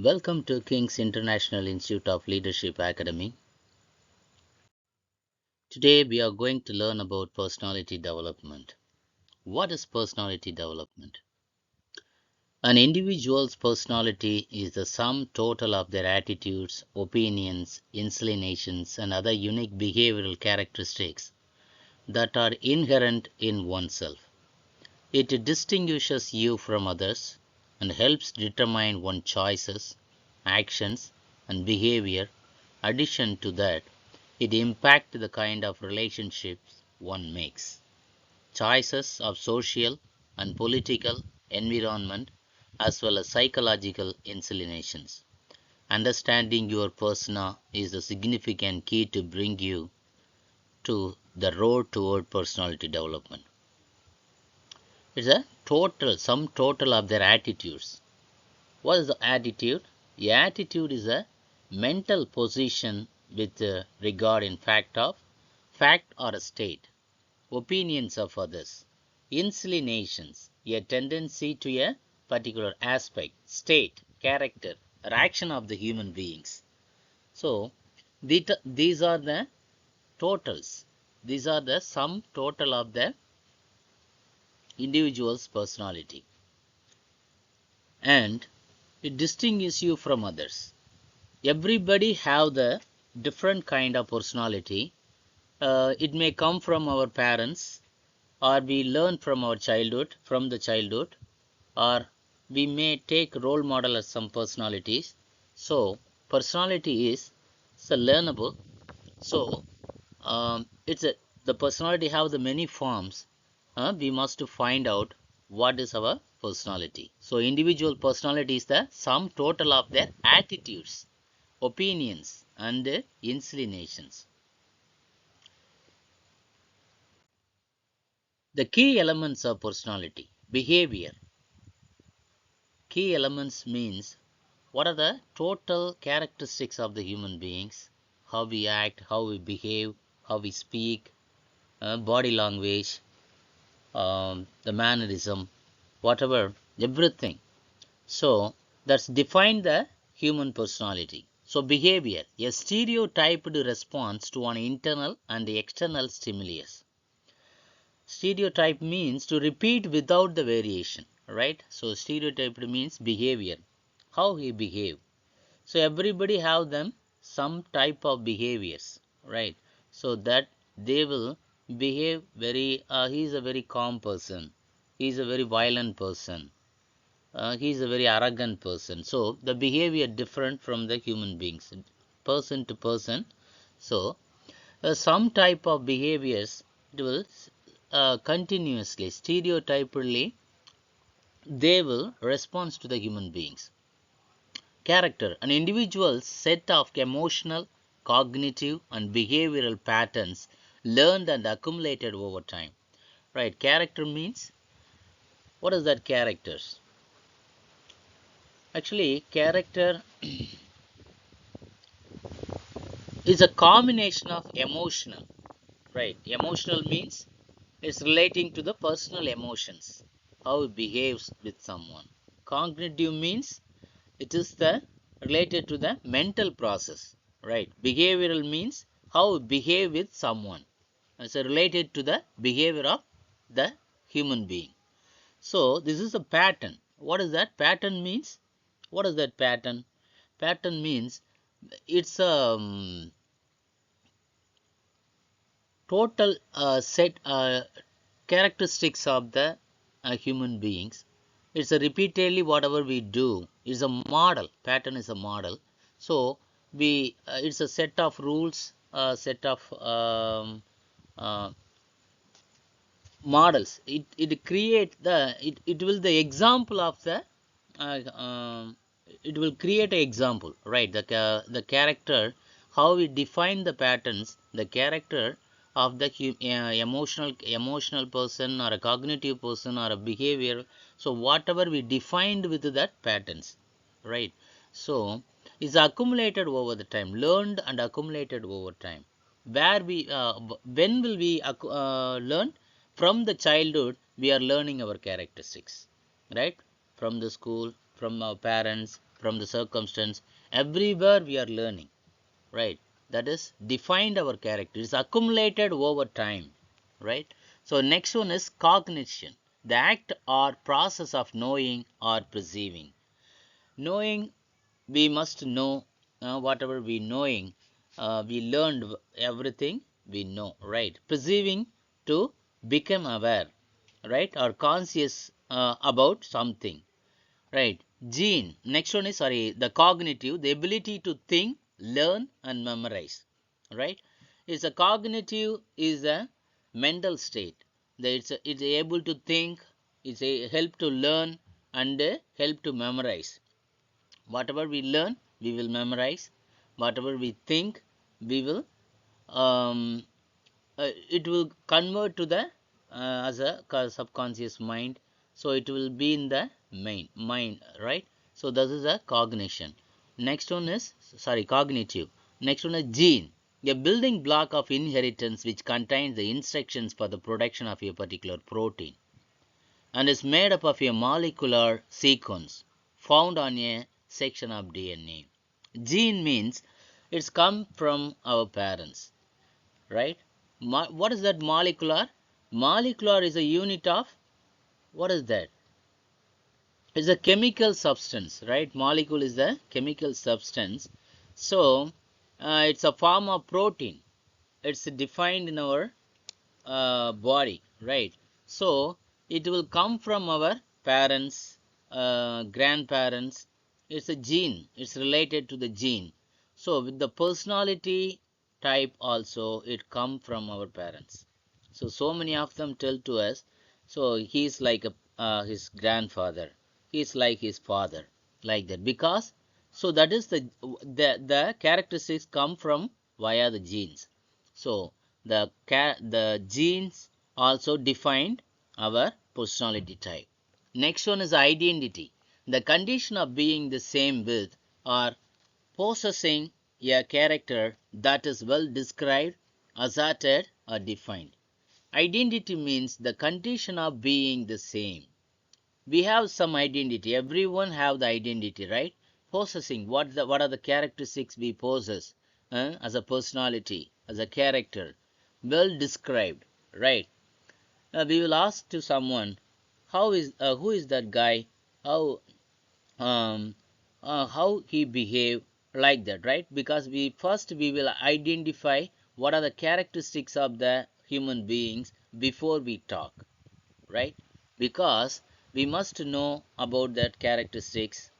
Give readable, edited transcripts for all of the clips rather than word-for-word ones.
Welcome to King's International Institute of Leadership Academy. Today we are going to learn about personality development. What is personality development? An individual's personality is the sum total of their attitudes, opinions, inclinations, and other unique behavioral characteristics that are inherent in oneself. It distinguishes you from others and helps determine one's choices, actions, and behavior. Addition to that, it impacts the kind of relationships one makes, choices of social and political environment, as well as psychological inclinations. Understanding your persona is a significant key to bring you to the road toward personality development. It's a sum total of their attitudes. What is the attitude? The attitude is a mental position with regard in fact or a state, opinions of others, inclinations, a tendency to a particular aspect, state, character, or action of the human beings. So these are the totals. These are the sum total of the individual's personality, and it distinguishes you from others. Everybody have the different kind of personality. It may come from our parents, or we learn from our childhood, or we may take role model as some personalities. So personality is so learnable. So it's a the personality have the many forms. We must find out what is our personality. So individual personality is the sum total of their attitudes, opinions, and inclinations. The key elements of personality: behavior. Key elements means what are the total characteristics of the human beings, how we act, how we behave, how we speak, body language, the mannerism, whatever, everything. So that's defined the human personality. So behavior, a stereotyped response to an internal and external stimulus. Stereotype means to repeat without the variation, right? So stereotyped means behavior, how he behave. So everybody have them some type of behaviors, right? So that they will behave very, he is a very calm person, he is a very violent person, he is a very arrogant person. So the behavior different from the human beings, person to person. So some type of behaviors it will continuously, stereotypically, they will respond to the human beings. Character, an individual's set of emotional, cognitive, and behavioral patterns learned and accumulated over time. Right? Character means, what is that characters? Actually, character is a combination of emotional. Right? Emotional means it's relating to the personal emotions, how it behaves with someone. Cognitive means it is the related to the mental process, right? Behavioral means how we behave with someone. It's related to the behavior of the human being. So this is a pattern. What is that pattern means? What is that pattern? Pattern means it's a total set characteristics of the human beings. It's a repeatedly whatever we do is a model. Pattern is a model. So we it's a set of rules, set of uh, models. It create the it will the example of the uh, um, it will create an example, right? The character, how we define the patterns, the character of the emotional person, or a cognitive person, or a behavior. So whatever we defined with that patterns, right? So is accumulated over the time, learned and accumulated over time. Where we when will we learn? From the childhood we are learning our characteristics, right? From the school, from our parents, from the circumstance. Everywhere we are learning, right? That is defined our character. It's accumulated over time, right? So next one is cognition, the act or process of knowing or perceiving. Knowing, we must know, whatever we knowing, we learned everything we know, right? Perceiving, to become aware, right, or conscious about something, right? Gene, next one is, sorry, the cognitive, the ability to think, learn and memorize, right? It's a cognitive is a mental state. It's able to think, it's a help to learn and help to memorize. Whatever we learn, we will memorize. Whatever we think, we will um, it will convert to the as a subconscious mind. So it will be in the main mind, right? So this is a cognition. Next one is, sorry, cognitive. Next one is gene, a building block of inheritance which contains the instructions for the production of a particular protein and is made up of a molecular sequence found on a section of DNA. Gene means it's come from our parents, right? What is that molecular? Molecular is a unit of, what is that? It's a chemical substance, right? Molecule is a chemical substance. So it's a form of protein. It's defined in our body, right? So it will come from our parents, grandparents. It's a gene, it's related to the gene. So with the personality type also, it come from our parents. So many of them tell to us, so he's like his grandfather, he's like his father, like that, because so that is the characteristics come from via the genes. So the genes also defined our personality type. Next one is identity, the condition of being the same with or possessing a character that is well described, asserted or defined. Identity means the condition of being the same. We have some identity, everyone have the identity, right? Possessing, what are the characteristics we possess, as a personality, as a character, well described, right? We will ask to someone, who is that guy, how um how he behave, like that, right? Because we will identify what are the characteristics of the human beings before we talk, right? Because we must know about that characteristics,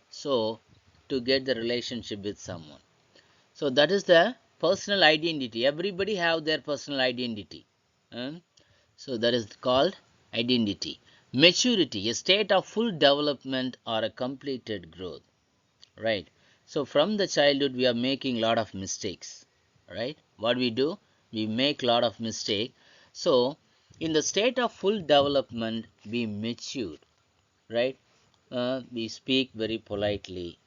so to get the relationship with someone. So that is the personal identity. Everybody have their personal identity, uh, so that is called identity. Maturity, a state of full development or a completed growth, right? So from the childhood we are making a lot of mistakes, right? What we do, we make a lot of mistake. So in the state of full development we mature, right? We speak very politely,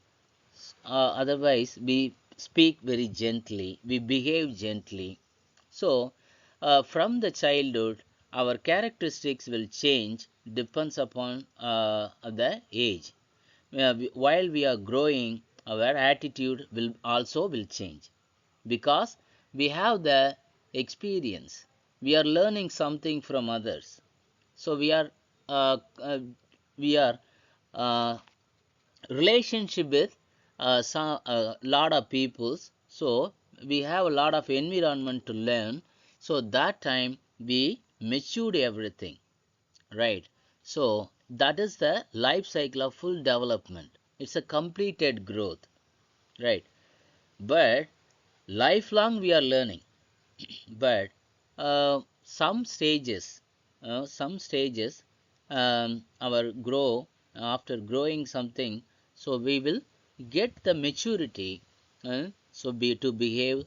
otherwise we speak very gently, we behave gently. So from the childhood our characteristics will change, depends upon the age. While we are growing, our attitude will change, because we have the experience, we are learning something from others. So uh, uh, we are uh, relationship with some a lot of peoples. So we have a lot of environment to learn. So that time we matured everything, right? So that is the life cycle of full development. It's a completed growth, right? But lifelong we are learning. But some stages, our grow after growing something, so we will get the maturity, so be to behave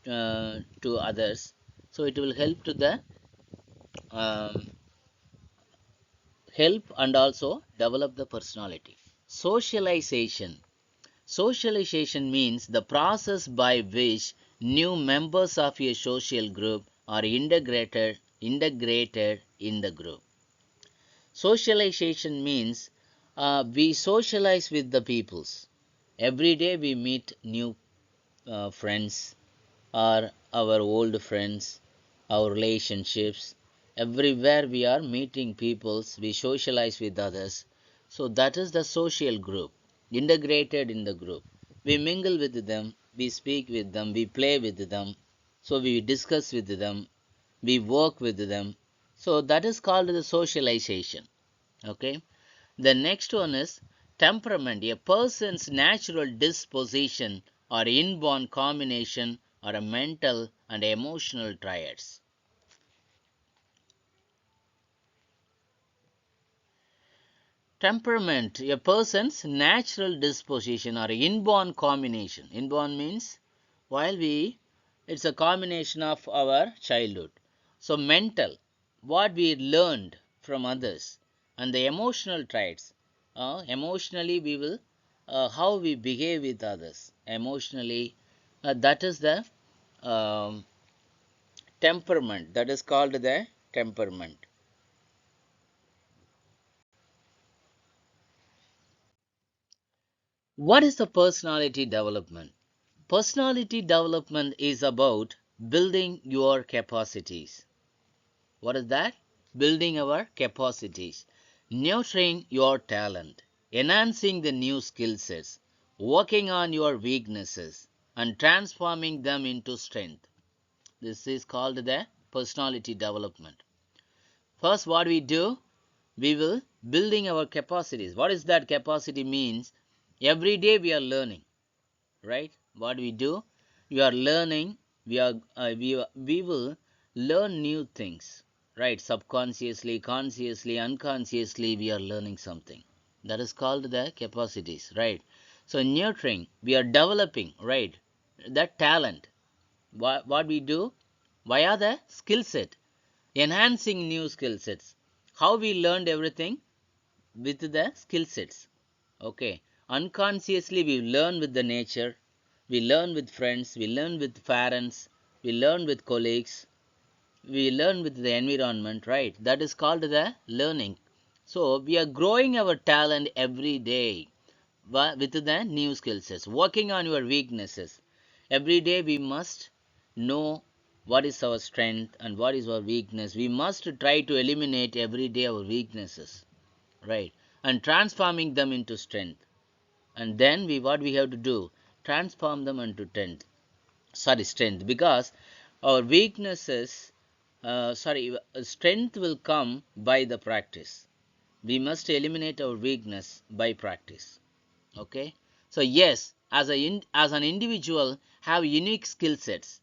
to others. So it will help to the um, help and also develop the personality. Socialization. Socialization means the process by which new members of a social group are integrated in the group. Socialization means We socialize with the peoples. Every day we meet new friends or our old friends, our relationships. Everywhere we are meeting peoples, we socialize with others. So that is the social group, integrated in the group. We mingle with them, we speak with them, we play with them. So we discuss with them, we work with them. So that is called the socialization. Okay. The next one is temperament, a person's natural disposition or inborn combination or a mental and emotional triads. Temperament, a person's natural disposition or inborn combination. Inborn means while it's a combination of our childhood. So mental, what we learned from others, and the emotional traits. Emotionally, we will how we behave with others. Emotionally, that is the um, temperament. That is called the temperament. What is the personality development? Personality development is about building your capacities. What is that? Building our capacities, nurturing your talent, enhancing the new skill sets, working on your weaknesses, and transforming them into strength. This is called the personality development. First, what we do, we will building our capacities. What is that capacity means? Every day we are learning, right? What we do, we are learning, we will learn new things, right? Subconsciously, consciously, unconsciously, we are learning something. That is called the capacities, right? So nurturing, we are developing, right? That talent, what we do via the skill set, enhancing new skill sets. How we learned everything? With the skill sets. Okay, unconsciously we learn with the nature, we learn with friends, we learn with parents, we learn with colleagues, we learn with the environment, right? That is called the learning. So we are growing our talent every day with the new skill sets, working on your weaknesses. Every day we must know what is our strength and what is our weakness. We must try to eliminate every day our weaknesses, right? And transforming them into strength. And then what we have to do, transform them into strength, because our weaknesses, strength will come by the practice. We must eliminate our weakness by practice. Okay, so yes, as an individual have unique skill sets.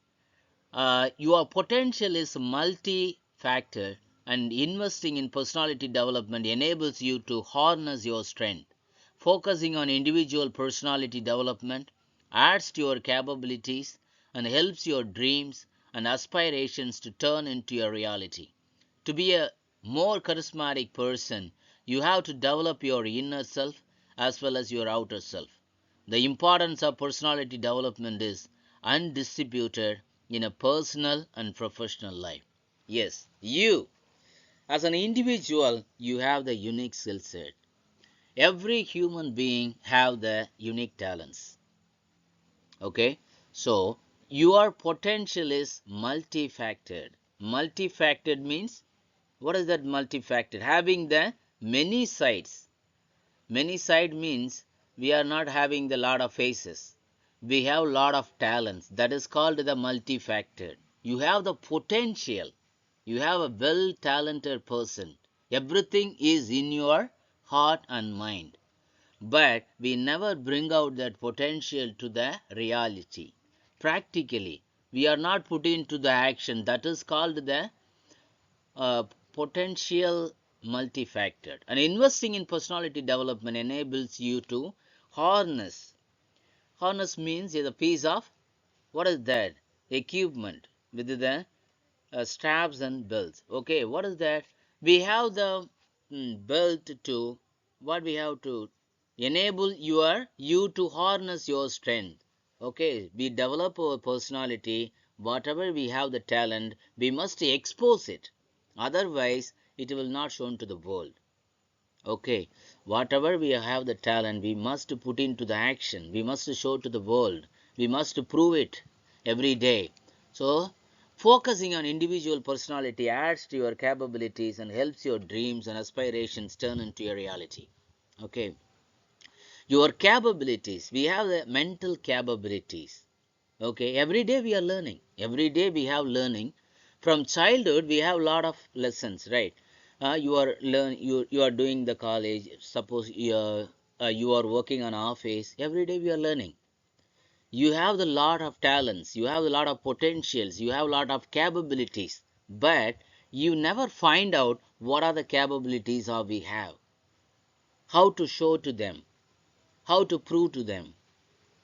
Your potential is multi-factor, and investing in personality development enables you to harness your strength. Focusing on individual personality development adds to your capabilities and helps your dreams and aspirations to turn into a reality. To be a more charismatic person, you have to develop your inner self as well as your outer self. The importance of personality development is undisputed in a personal and professional life. Yes, you, as an individual, you have the unique skill set. Every human being have the unique talents. Okay, so your potential is multifactored. Multifactored means, what is that multifactored? Having the many sides. Many side means we are not having the lot of faces. We have lot of talents. That is called the multifactored. You have the potential. You have a well talented person. Everything is in your heart and mind. But we never bring out that potential to the reality. Practically, we are not put into the action. That is called the uh, potential multifactored. And investing in personality development enables you to harness. Harness means is a piece of, what is that? Equipment with the straps and belts. Okay, what is that? We have the belt to, what we have to enable you to harness your strength. Okay, we develop our personality. Whatever we have the talent, we must expose it. Otherwise, it will not shown to the world. Okay, whatever we have the talent, we must put into the action. We must show to the world. We must prove it every day. So, focusing on individual personality adds to your capabilities and helps your dreams and aspirations turn into a reality. Okay, your capabilities. We have the mental capabilities. Okay, every day we are learning. Every day we have learning. From childhood, we have a lot of lessons, right? You are doing the college. Suppose you are working on office. Every day we are learning. You have the lot of talents. You have a lot of potentials. You have a lot of capabilities. But you never find out what are the capabilities of we have. How to show to them. How to prove to them.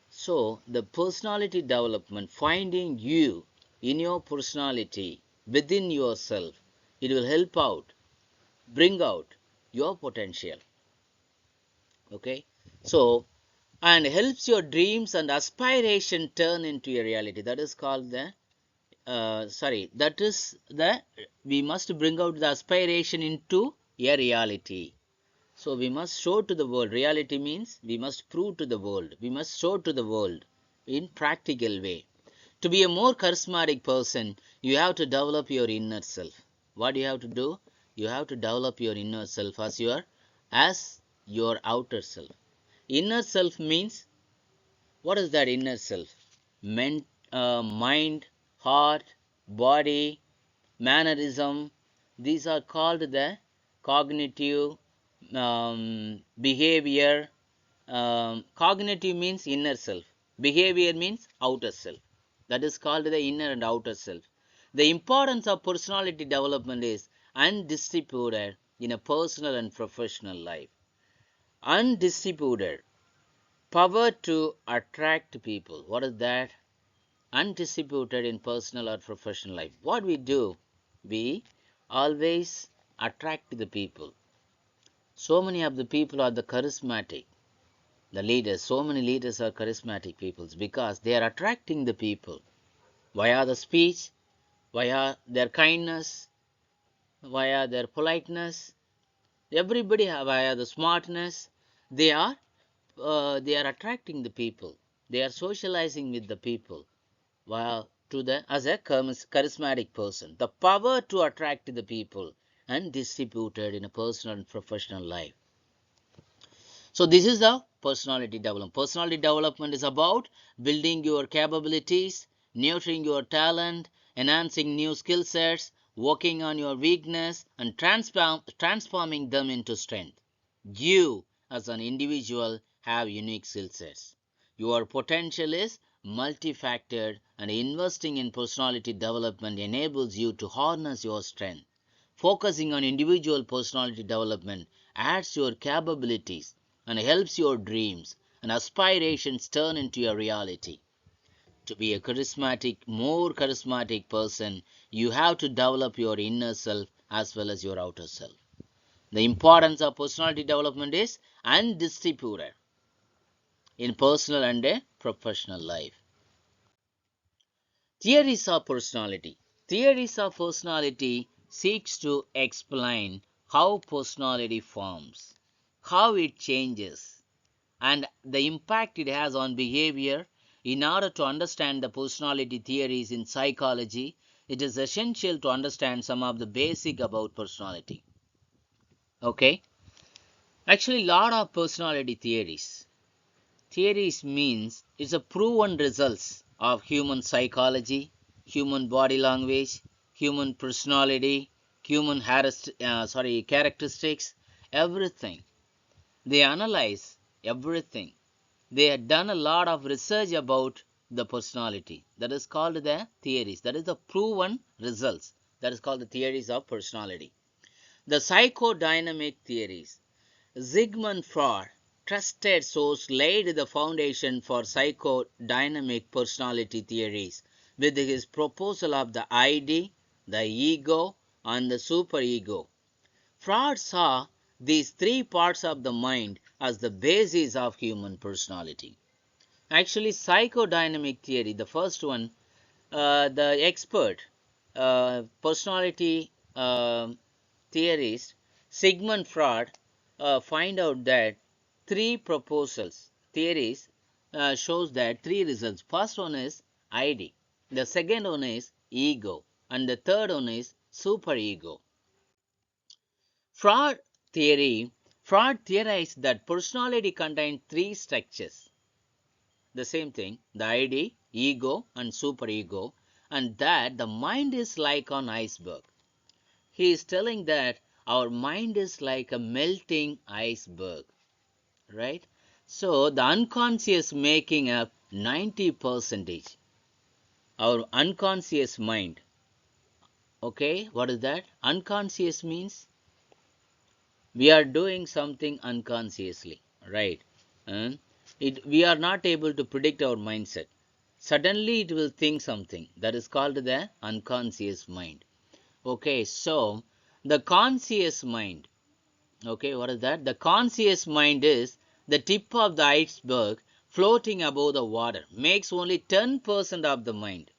So, the personality development, finding you in your personality within yourself, it will help out, bring out your potential. Okay, so and helps your dreams and aspiration turn into a reality. That is called the that is the we must bring out the aspiration into a reality. So we must show to the world. Reality means we must prove to the world. We must show to the world in practical way. To be a more charismatic person, you have to develop your inner self. What do you have to do? You have to develop your inner self as your outer self. Inner self means, what is that inner self? Mind, heart, body, mannerism. These are called the cognitive behavior. Cognitive means inner self. Behavior means outer self. That is called the inner and outer self. The importance of personality development is undistributed in a personal and professional life. Undistributed. Power to attract people. What is that? Undistributed in personal or professional life. What we do, we always attract the people. So many of the people are the charismatic, the leaders. So many leaders are charismatic people because they are attracting the people via the speech, via their kindness, via their politeness. Everybody via the smartness. They are they are attracting the people. They are socializing with the people. Wow, to the as a charismatic person, the power to attract the people and distributed in a personal and professional life. So this is the personality development. Personality development is about building your capabilities, nurturing your talent, enhancing new skill sets, working on your weakness, and transforming them into strength. You, as an individual, have unique skill sets. Your potential is multifactored, and investing in personality development enables you to harness your strength. Focusing on individual personality development adds your capabilities and helps your dreams and aspirations turn into a reality. To be a more charismatic person, you have to develop your inner self as well as your outer self. The importance of personality development is undistributed in personal and a professional life. Theories of personality. Theories of personality seeks to explain how personality forms, how it changes, and the impact it has on behavior. In order to understand the personality theories in psychology, it is essential to understand some of the basic about personality. Okay? Actually, lot of personality theories. Theories means it's a proven results of human psychology, human body language, human personality, human characteristics, everything. They analyze everything. They have done a lot of research about the personality. That is called the theories. That is the proven results. That is called the theories of personality. The psychodynamic theories. Sigmund Freud, trusted source, laid the foundation for psychodynamic personality theories with his proposal of the ID, the ego, and the superego. Freud saw these three parts of the mind as the basis of human personality. Actually, psychodynamic theory, the first one, the expert personality theorist Sigmund Freud find out that three proposals, theories, shows that three results. First one is ID, the second one is ego, and the third one is superego. Freud theory, Freud theorized that personality contains three structures. The same thing, the ID, ego, and superego, and that the mind is like an iceberg. He is telling that our mind is like a melting iceberg, right? So the unconscious making up 90%. Our unconscious mind. Okay, what is that? Unconscious means we are doing something unconsciously, right? And we are not able to predict our mindset. Suddenly it will think something. That is called the unconscious mind. Okay, so the conscious mind. Okay, what is that? The conscious mind is the tip of the iceberg floating above the water, makes only 10% of the mind.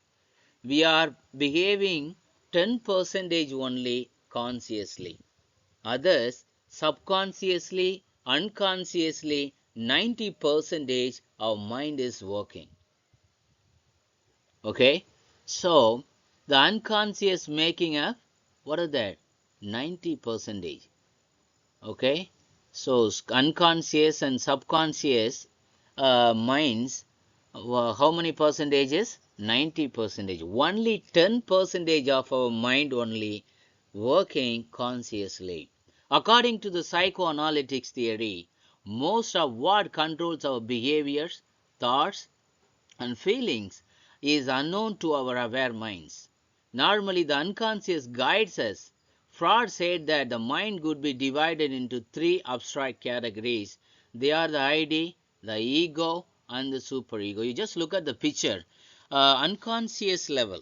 We are behaving 10% only consciously. Others subconsciously, unconsciously, 90% our mind is working. Okay, so the unconscious making up, what is that? 90%. Okay, so unconscious and subconscious minds, how many percentages? 90%. Only 10% of our mind only working consciously. According to the psychoanalytics theory, most of what controls our behaviors, thoughts, and feelings is unknown to our aware minds. Normally, the unconscious guides us. Freud said that the mind could be divided into three abstract categories. They are the ID, the ego, and the superego. You just look at the picture. Unconscious level.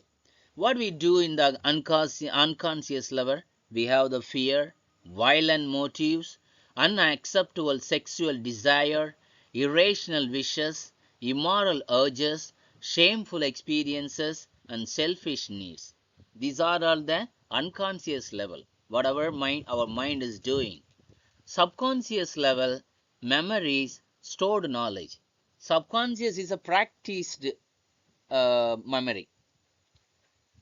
What we do in the unconscious level, we have the fear, violent motives, unacceptable sexual desire, irrational wishes, immoral urges, shameful experiences, and selfish needs. These are all the unconscious level, whatever our mind is doing. Subconscious level, memories, stored knowledge. Subconscious is a practiced memory.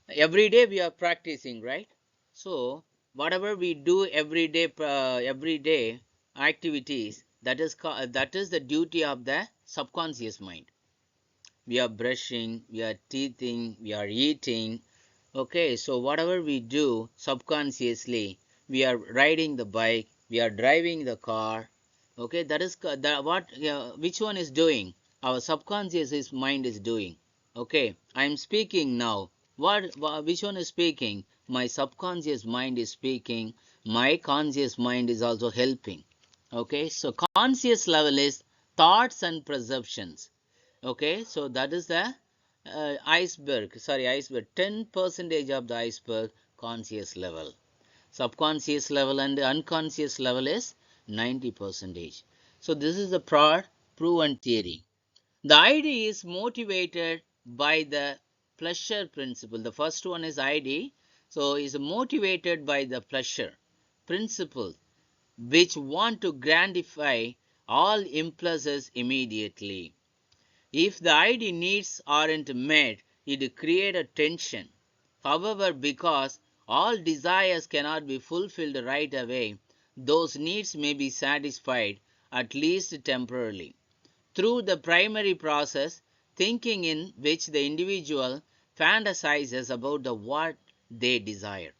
Every day we are practicing, right? So whatever we do every day activities, that is the duty of the subconscious mind. We are brushing, we are teething, we are eating. Okay, so whatever we do subconsciously, we are riding the bike, we are driving the car. Okay, that is what which one is doing? Our subconscious mind is doing. Okay, I am speaking now. Which one is speaking? My subconscious mind is speaking. My conscious mind is also helping. Okay, so conscious level is thoughts and perceptions. Okay, so that is the iceberg 10% of the iceberg. Conscious level, subconscious level, and the unconscious level is 90%. So this is the proven theory. The idea is motivated by the pleasure principle. The first one is ID, so is motivated by the pleasure principle, which want to gratify all impulses immediately. If the ID needs aren't met, it creates a tension. However, because all desires cannot be fulfilled right away, those needs may be satisfied, at least temporarily, through the primary process, thinking, in which the individual fantasizes about what they desire.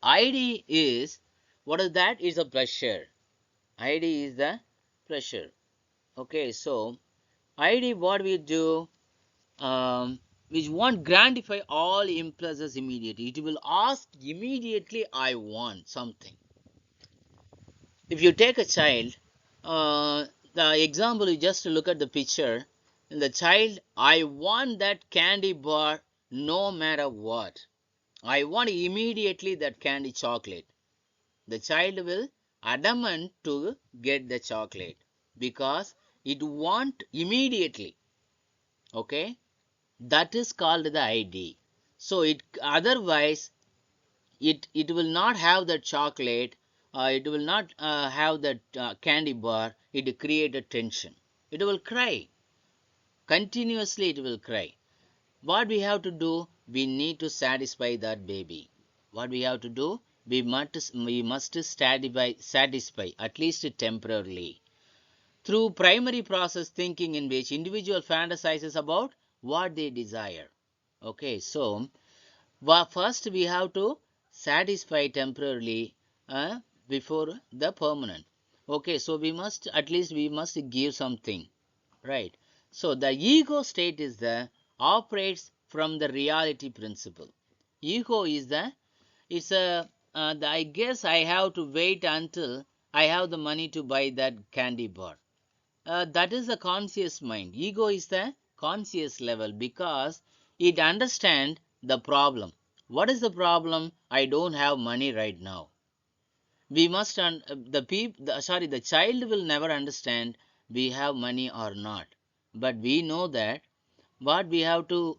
ID is, what is that? Is a pleasure. ID is the pleasure. Okay, so ID, what we do, which won't gratify all impulses immediately. It will ask immediately, I want something. If you take a child, the example is just to look at the picture. In the child, I want that candy bar no matter what. I want immediately that candy chocolate. The child will adamant to get the chocolate because it want immediately. Okay, that is called the ID. So it otherwise it will not have the chocolate it will not have that candy bar, it create a tension. It will cry. Continuously it will cry. What we have to do? We need to satisfy that baby. What we have to do? We must satisfy at least temporarily through primary process thinking, in which individual fantasizes about what they desire. Okay, so first we have to satisfy temporarily before the permanent. Okay, so we must give something, right? So the ego state is the operates from the reality principle. Ego is I guess I have to wait until I have the money to buy that candy bar. That is the conscious mind. Ego is the conscious level because it understands the problem. What is the problem? I don't have money right now. We must the child will never understand we have money or not, but we know that what we have to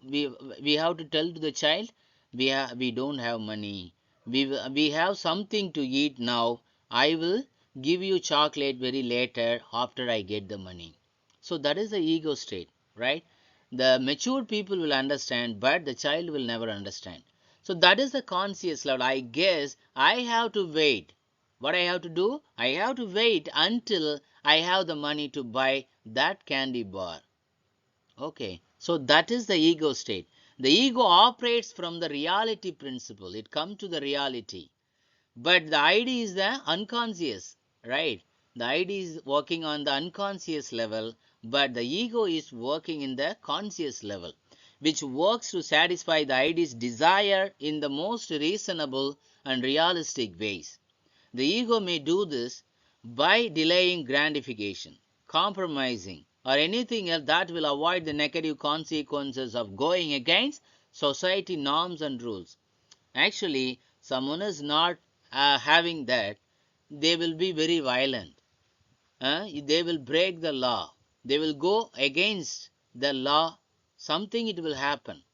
tell to the child, we don't have money, we have something to eat now. I will give you chocolate very later after I get the money. So that is the ego state, right? The mature people will understand, but the child will never understand. So that is the conscious level. I guess I have to wait. What I have to do? I have to wait until I have the money to buy that candy bar. Okay, so that is the ego state. The ego operates from the reality principle. It comes to the reality. But the ID is the unconscious, right? The ID is working on the unconscious level, but the ego is working in the conscious level, which works to satisfy the ID's desire in the most reasonable and realistic ways. The ego may do this by delaying gratification, compromising, or anything else that will avoid the negative consequences of going against society norms and rules. Actually, someone is not having that, they will be very violent. They will break the law. They will go against the law. Something it will happen.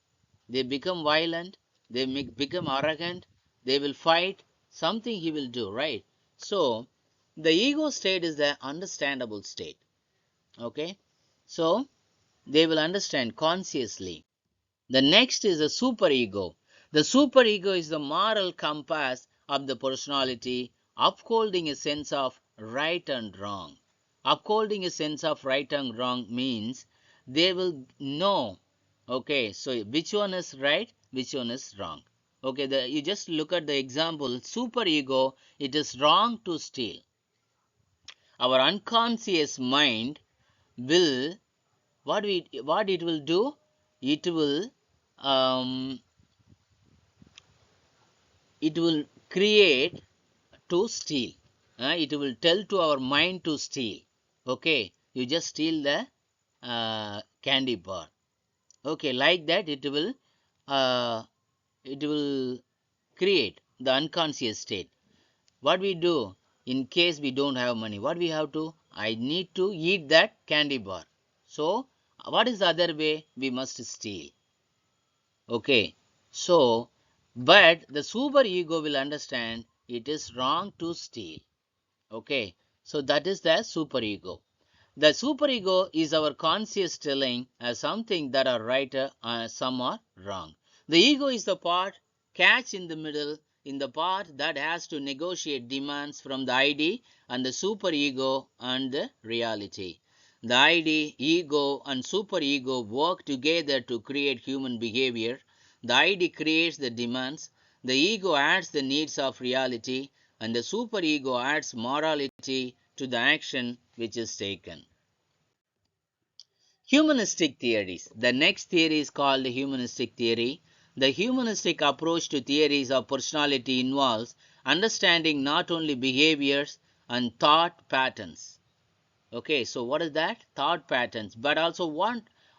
They become violent. They become arrogant. They will fight. Something he will do, right? So, the ego state is the understandable state. Okay? So, they will understand consciously. The next is the superego. The superego is the moral compass of the personality, upholding a sense of right and wrong. Upholding a sense of right and wrong means they will know, okay, so which one is right, which one is wrong. Okay, you just look at the example, superego, it is wrong to steal. Our unconscious mind will, what it will do? It will um, it will create to steal. It will tell to our mind to steal. Okay, you just steal the candy bar. Okay, like that uh, it will create the unconscious state. What we do in case we don't have money? What we have to? I need to eat that candy bar. So what is the other way? We must steal. Okay, so but the super ego will understand it is wrong to steal. Okay, so that is the super ego. The super ego is our conscious telling something that are right, some are wrong. The ego is the part catch in the middle, in the part that has to negotiate demands from the ID and the super ego and the reality. The ID, ego, and super ego work together to create human behavior. The ID creates the demands, the ego adds the needs of reality, and the super ego adds morality to the action which is taken. Humanistic theories. The next theory is called the humanistic theory. The humanistic approach to theories of personality involves understanding not only behaviors and thought patterns. Okay, so what is that? Thought patterns, but also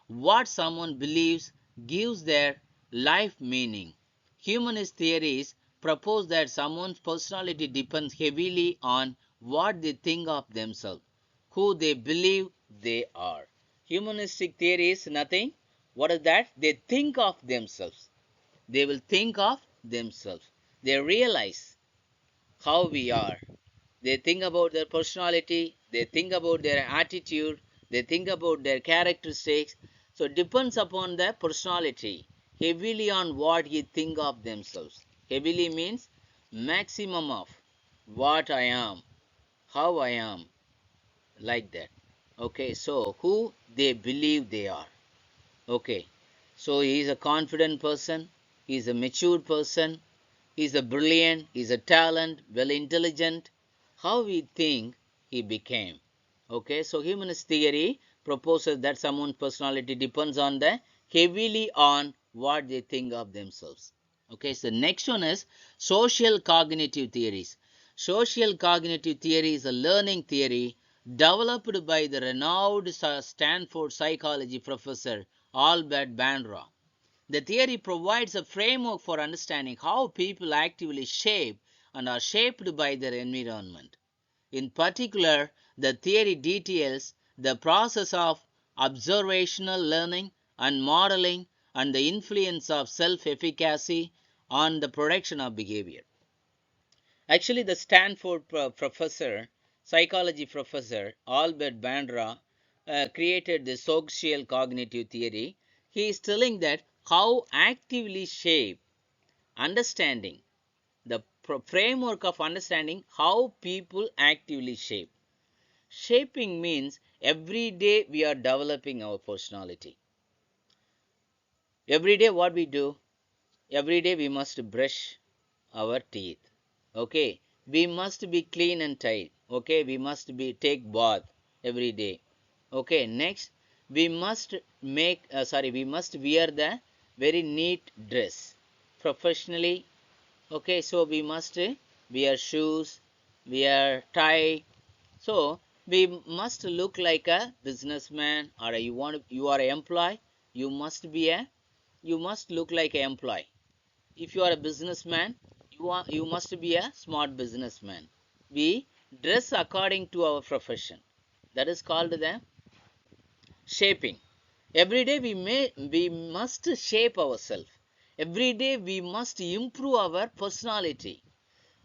what someone believes gives their life meaning. Humanist theories propose that someone's personality depends heavily on what they think of themselves, who they believe they are. Humanistic theory is nothing. What is that? They think of themselves. They will think of themselves. They realize how we are. they think about their personality, they think about their attitude, they think about their characteristics. So it depends upon the personality, heavily on what he think of themselves. Heavily means maximum of what I am, how I am, like that. Okay, so who they believe they are. Okay, so he is a confident person, he is a mature person, he is a brilliant, he is a talent, well intelligent. How we think he became. Okay, so humanist theory proposes that someone's personality depends on the heavily on what they think of themselves. Okay, so next one is social cognitive theories. Social cognitive theory is a learning theory developed by the renowned Stanford psychology professor Albert Bandura. The theory provides a framework for understanding how people actively shape and are shaped by their environment. In particular, the theory details the process of observational learning and modeling and the influence of self-efficacy on the production of behavior. Actually, the Stanford professor, psychology professor Albert Bandura, created the social cognitive theory. He is telling that how actively shape understanding, the framework of understanding how people actively shape. Shaping means every day we are developing our personality. Every day, what we do? Every day we must brush our teeth. Okay, we must be clean and tight. Okay, we must be take bath every day. Okay, next we must we must wear the very neat dress professionally. Okay, so we must wear shoes, wear tie. So we must look like a businessman, or you are an employee. You must be a you must look like an employee. If you are a businessman, you must be a smart businessman. We dress according to our profession. That is called the shaping. Every day we must shape ourselves. Every day we must improve our personality.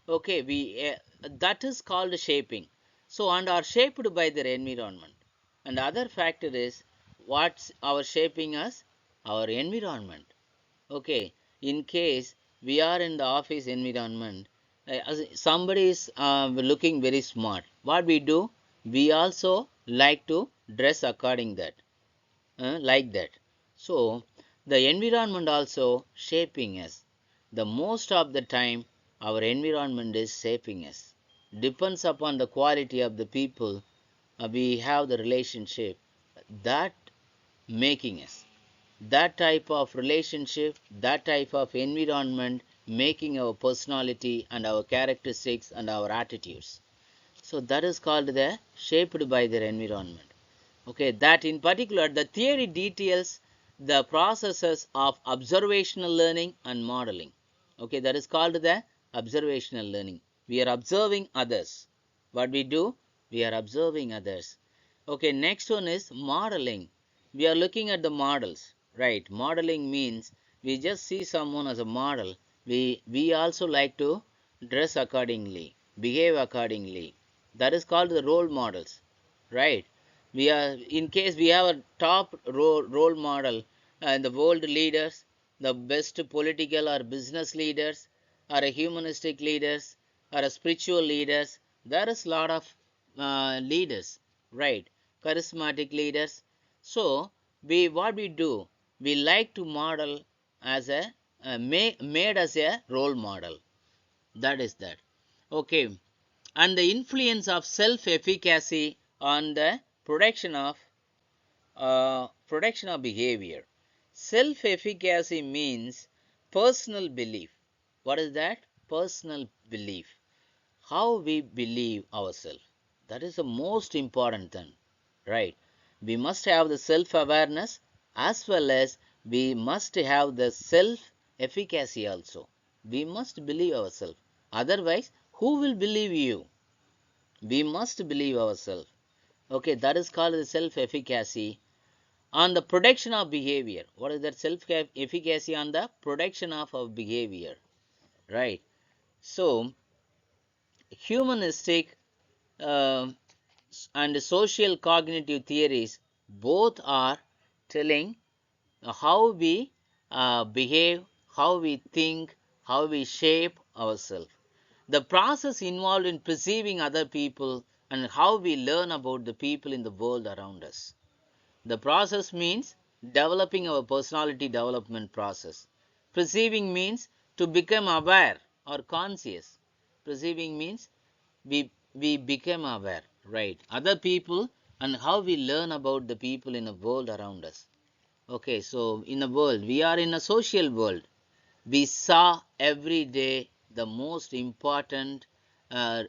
Okay, we that is called shaping. So and are shaped by their environment. And the other factor is what's our shaping us? Our environment. Okay, in case we are in the office environment, somebody is looking very smart. What we do? We also like to dress according that, like that. So the environment also shaping us. The most of the time, our environment is shaping us. Depends upon the quality of the people we have the relationship that making us, that type of relationship, that type of environment making our personality and our characteristics and our attitudes. So that is called the shaped by their environment. Okay, that in particular the theory details the processes of observational learning and modeling. Okay, that is called the observational learning. We are observing others. What we do? We are observing others. Okay, next one is modeling. We are looking at the models, right? Modeling means we just see someone as a model. We also like to dress accordingly, behave accordingly. That is called the role models, right? We are in case we have a top role model and the world leaders, the best political or business leaders, or a humanistic leaders, or a spiritual leaders. There is a lot of leaders, right? Charismatic leaders. So we what we do? We like to model as a made as a role model. That is that. Okay, and the influence of self-efficacy on the production of behavior. Self-efficacy means personal belief. What is that? Personal belief. How we believe ourselves. That is the most important thing, right? We must have the self-awareness as well as we must have the self-efficacy also. We must believe ourselves. Otherwise, who will believe you? We must believe ourselves. Okay, that is called the self-efficacy on the production of behavior. What is that self-efficacy on the production of our behavior, right? So humanistic uh, and social cognitive theories both are telling how we behave, how we think, how we shape ourselves. The process involved in perceiving other people and how we learn about the people in the world around us. The process means developing our personality development process. Perceiving means to become aware or conscious. Perceiving means we become aware, right? Other people and how we learn about the people in the world around us. Okay, so in the world, we are in a social world. We saw every day the most important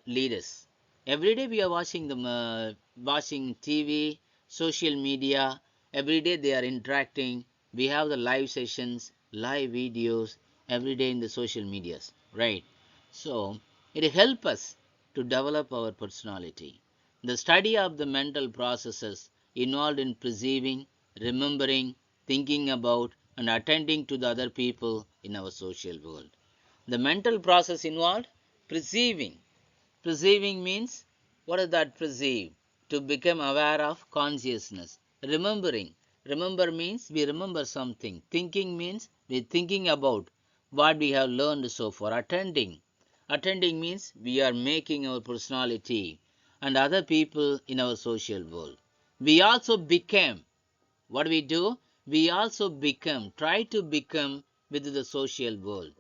leaders. Every day we are watching them, watching TV, social media. Every day they are interacting. We have the live sessions, live videos every day in the social medias, right? So it helps us to develop our personality. The study of the mental processes involved in perceiving, remembering, thinking about, and attending to the other people in our social world. The mental process involved perceiving. Perceiving means what is that perceive? To become aware of consciousness. Remembering. Remember means we remember something. Thinking means we thinking about what we have learned so far. Attending. Attending means we are making our personality and other people in our social world. We also became. What we do? We also become, try to become with the social world.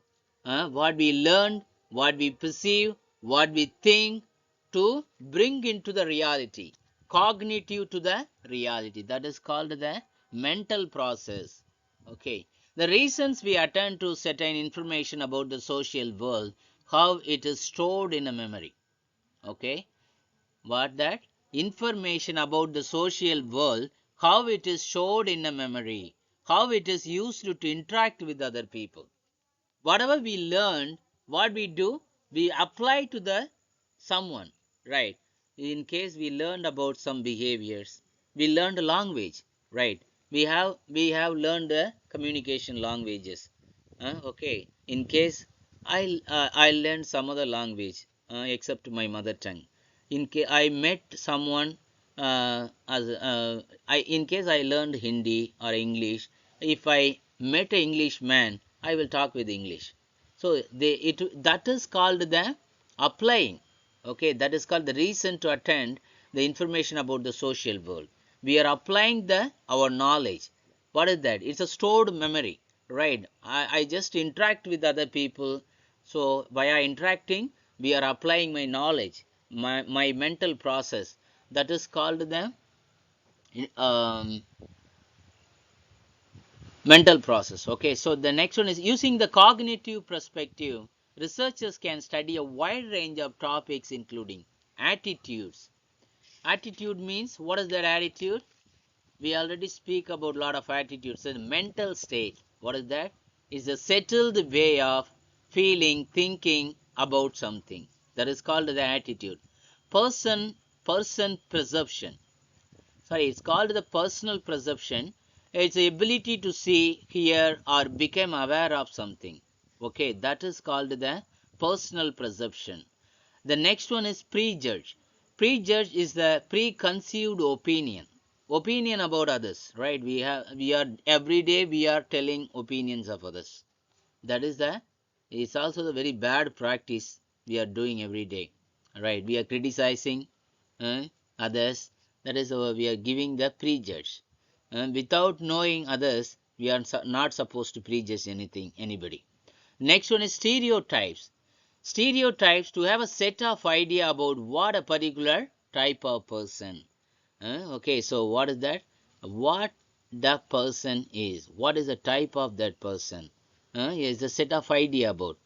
What we learn, what we perceive, what we think to bring into the reality, cognitive to the reality. That is called the mental process. Okay. The reasons we attend to certain information about the social world, how it is stored in a memory. Okay. What that? Information about the social world, how it is stored in a memory, how it is used to interact with other people. Whatever we learn, what we do, we apply to the someone, right? In case we learned about some behaviors, we learned a language, right? We have learned the communication languages. Okay. In case I learned some other language except my mother tongue. In case I met someone in case I learned Hindi or English, if I met an English man, I will talk with English. So that is called the applying. Okay, that is called the reason to attend the information about the social world. We are applying the our knowledge. What is that? It's a stored memory, right? I just interact with other people. So via interacting, we are applying my knowledge, my mental process. That is called the um, mental process. Okay, so the next one is using the cognitive perspective. Researchers can study a wide range of topics including attitudes. Attitude means what is that attitude? We already speak about a lot of attitudes. So the mental state, what is that? Is a settled way of feeling, thinking about something. That is called the attitude. Person, person perception. Sorry, it's called the personal perception. It's the ability to see, hear, or become aware of something. Okay, that is called the personal perception. The next one is prejudge. Prejudge is the preconceived opinion. Opinion about others, right? We are every day we are telling opinions of others. That is the it's also the very bad practice we are doing every day. Right? We are criticizing others. That is we are giving the prejudge. Without knowing others, we are not supposed to prejudge anything, anybody. Next one is stereotypes. Stereotypes to have a set of idea about what a particular type of person. Okay, so what is that? What the person is. What is the type of that person? Is a set of idea about.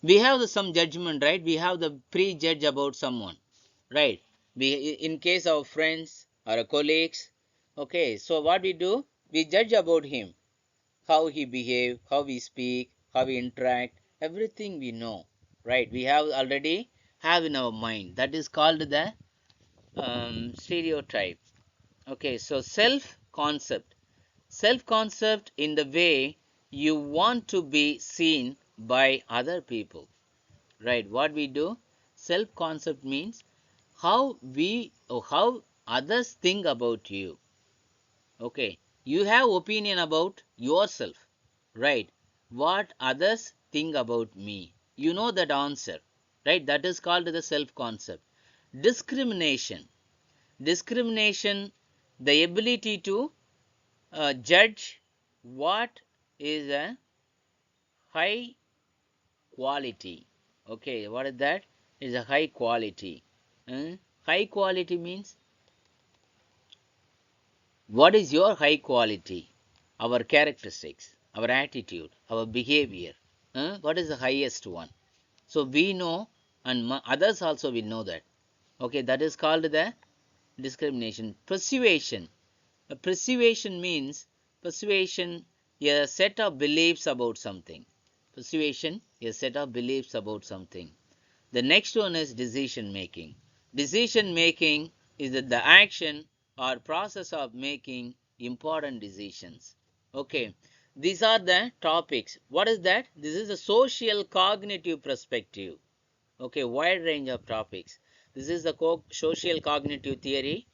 We have some judgment, right? We have the prejudge about someone, right? We, in case of friends or colleagues, okay. So what we do? We judge about him, how he behave, how we speak, how we interact, everything we know, right? We have already have in our mind. That is called the stereotype. Okay, so self-concept. Self-concept in the way you want to be seen by other people, right? What we do? Self-concept means how others think about you. Okay, you have opinion about yourself, right? What others think about me, you know that answer, right? That is called the self concept. Discrimination. Discrimination, the ability to judge what is a high quality. Okay, what is that? Is a high quality. High quality means, what is your high quality? Our characteristics, our attitude, our behavior. What is the highest one? So we know, and others also will know that. Okay, that is called the discrimination. Persuasion. Persuasion means, persuasion, a set of beliefs about something. Persuasion, a set of beliefs about something. The next one is decision making. Decision making is the action or process of making important decisions. Okay, these are the topics. What is that? This is a social cognitive perspective. Okay, wide range of topics. This is the social cognitive theory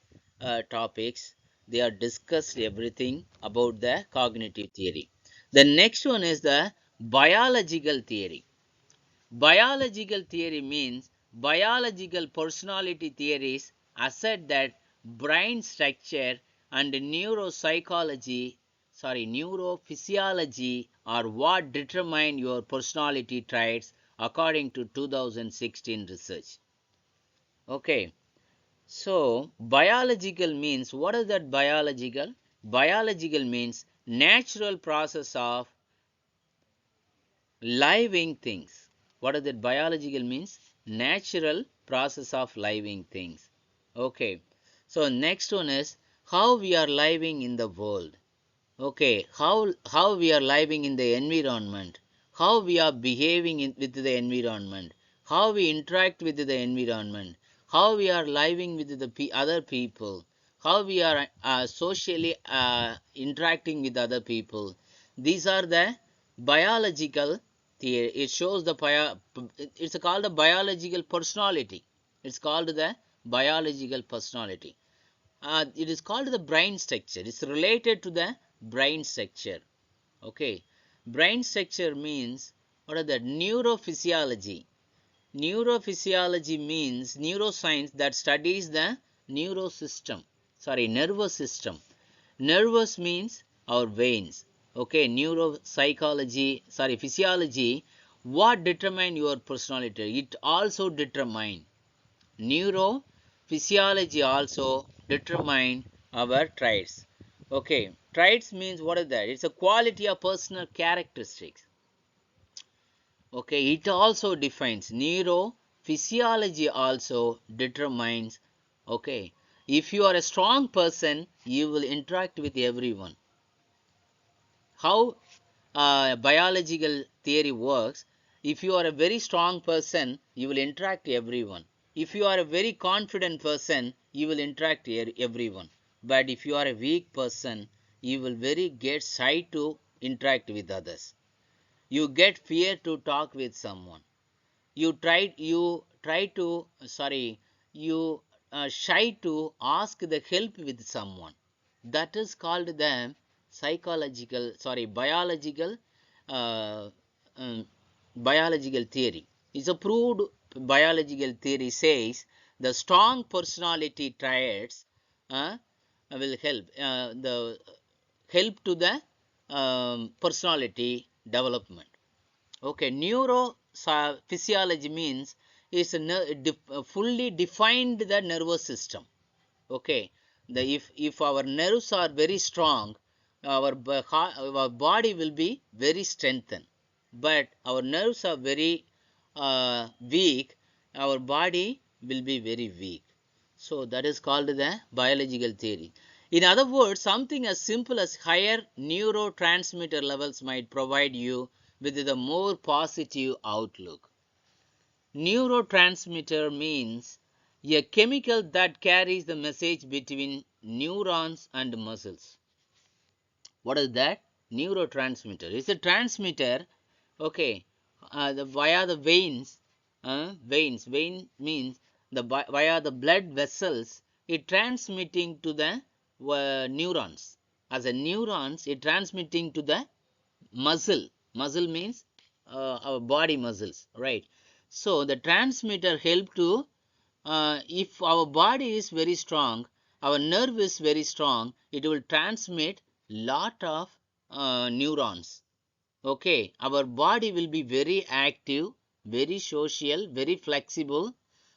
topics. They are discussed everything about the cognitive theory. The next one is the biological theory. Biological theory means biological personality theories assert that brain structure and neurophysiology are what determine your personality traits according to 2016 research. Okay, so biological means, what is that biological? Biological means natural process of living things. What is that biological means? Natural process of living things. Okay, so next one is how we are living in the world. Okay, how we are living in the environment, how we are behaving with the environment, how we interact with the environment, how we are living with the other people, how we are socially interacting with other people. These are the biological theory. It shows the it's called the biological personality. It's called the biological personality. It is called the brain structure. It's related to the brain structure. Okay, brain structure means, what are the neurophysiology? Neurophysiology means neuroscience that studies the nervous system. Nervous means our veins. Okay, physiology, what determine your personality? It also determine. Neurophysiology also determine our traits. Okay, traits means, what is that? It's a quality of personal characteristics. Okay, it also defines. Neurophysiology also determines. Okay, if you are a strong person, you will interact with everyone. How biological theory works: if you are a very strong person, you will interact everyone. If you are a very confident person, you will interact everyone. But if you are a weak person, you will very get shy to interact with others. You get fear to talk with someone. You shy to ask the help with someone. That is called the biological uh, um, biological theory. It's a proved biological theory says the strong personality traits will help to the personality development. Okay, neurophysiology means is fully defined the nervous system. Okay, if our nerves are very strong, our body will be very strengthened. But our nerves are very weak, our body will be very weak. So that is called the biological theory. In other words, something as simple as higher neurotransmitter levels might provide you with the more positive outlook. Neurotransmitter means a chemical that carries the message between neurons and muscles. What is that? Neurotransmitter. It's a transmitter, okay, via the veins. Vein means via the blood vessels, it transmitting to the neurons. As a neurons, it transmitting to the muscle. Muscle means our body muscles, right? So the transmitter help to, if our body is very strong, our nerve is very strong, it will transmit lot of neurons. Okay, our body will be very active, very social, very flexible.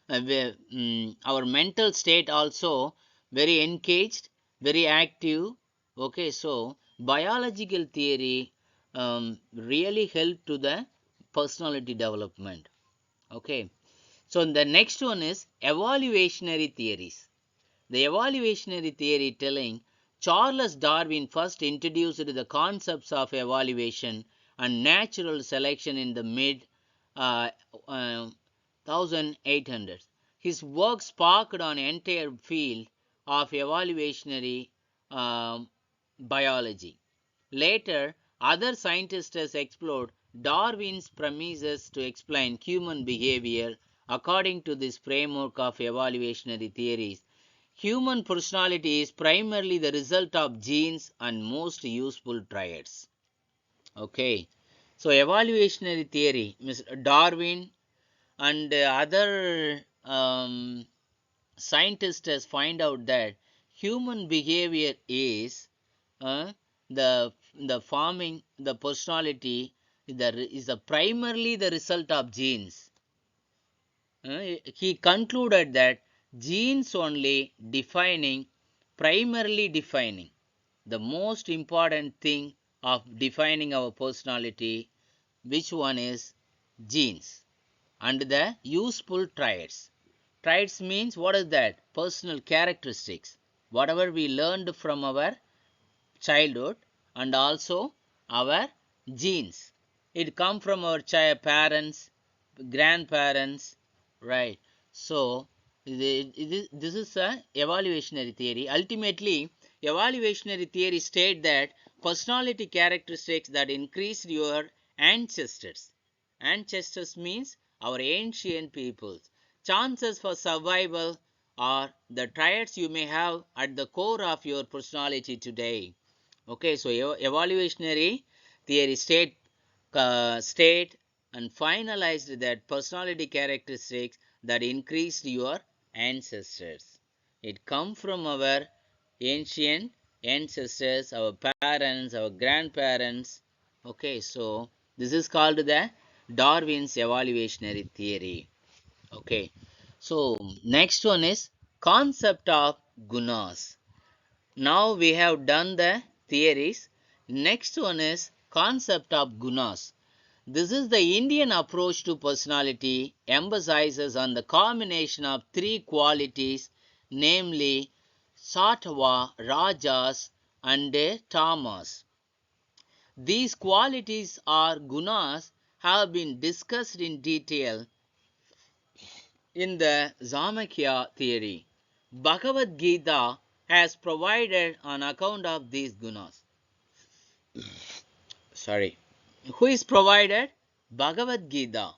Our mental state also very engaged, very active. Okay, so biological theory really help to the personality development. Okay, so the next one is evaluationary theories. The evaluationary theory telling Charles Darwin first introduced the concepts of evaluation and natural selection in the mid uh, 1800s. His work sparked an entire field of evaluationary um, biology. Later, other scientists explored Darwin's premises to explain human behavior. According to this framework of evaluationary theories, human personality is primarily the result of genes and most useful traits. Okay, so evaluationary theory, Mr. Darwin and other scientists find out that human behavior is the forming the personality is primarily the result of genes. He concluded that genes only primarily defining the most important thing of defining our personality, which one is genes, and the useful traits. Traits means what is that? Personal characteristics. Whatever we learned from our childhood and also our genes. It come from our parents, grandparents, right? So this is a evaluationary theory. Ultimately, evaluationary theory state that personality characteristics that increased your ancestors. Ancestors means our ancient peoples. Chances for survival are the traits you may have at the core of your personality today. Okay, so evaluationary theory state and finalized that personality characteristics that increased your ancestors. It come from our ancient ancestors, our parents, our grandparents. Okay, so this is called the Darwin's evaluationary theory. Okay, so next one is concept of gunas. Now we have done the theories. Next one is concept of gunas. This is the Indian approach to personality, emphasizes on the combination of three qualities, namely Sattva, Rajas and Tamas. These qualities or gunas have been discussed in detail in the Samakya theory. Bhagavad Gita has provided an account of these gunas. Sorry. Who is provided? Bhagavad Gita.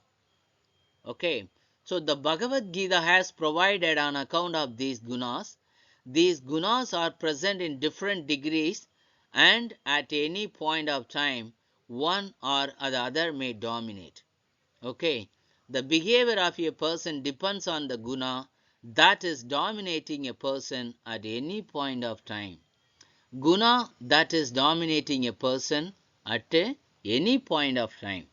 Okay. So the Bhagavad Gita has provided an account of these gunas. These gunas are present in different degrees and at any point of time one or the other may dominate. Okay. The behavior of a person depends on the guna that is dominating a person at any point of time. Guna that is dominating a person at any point of time.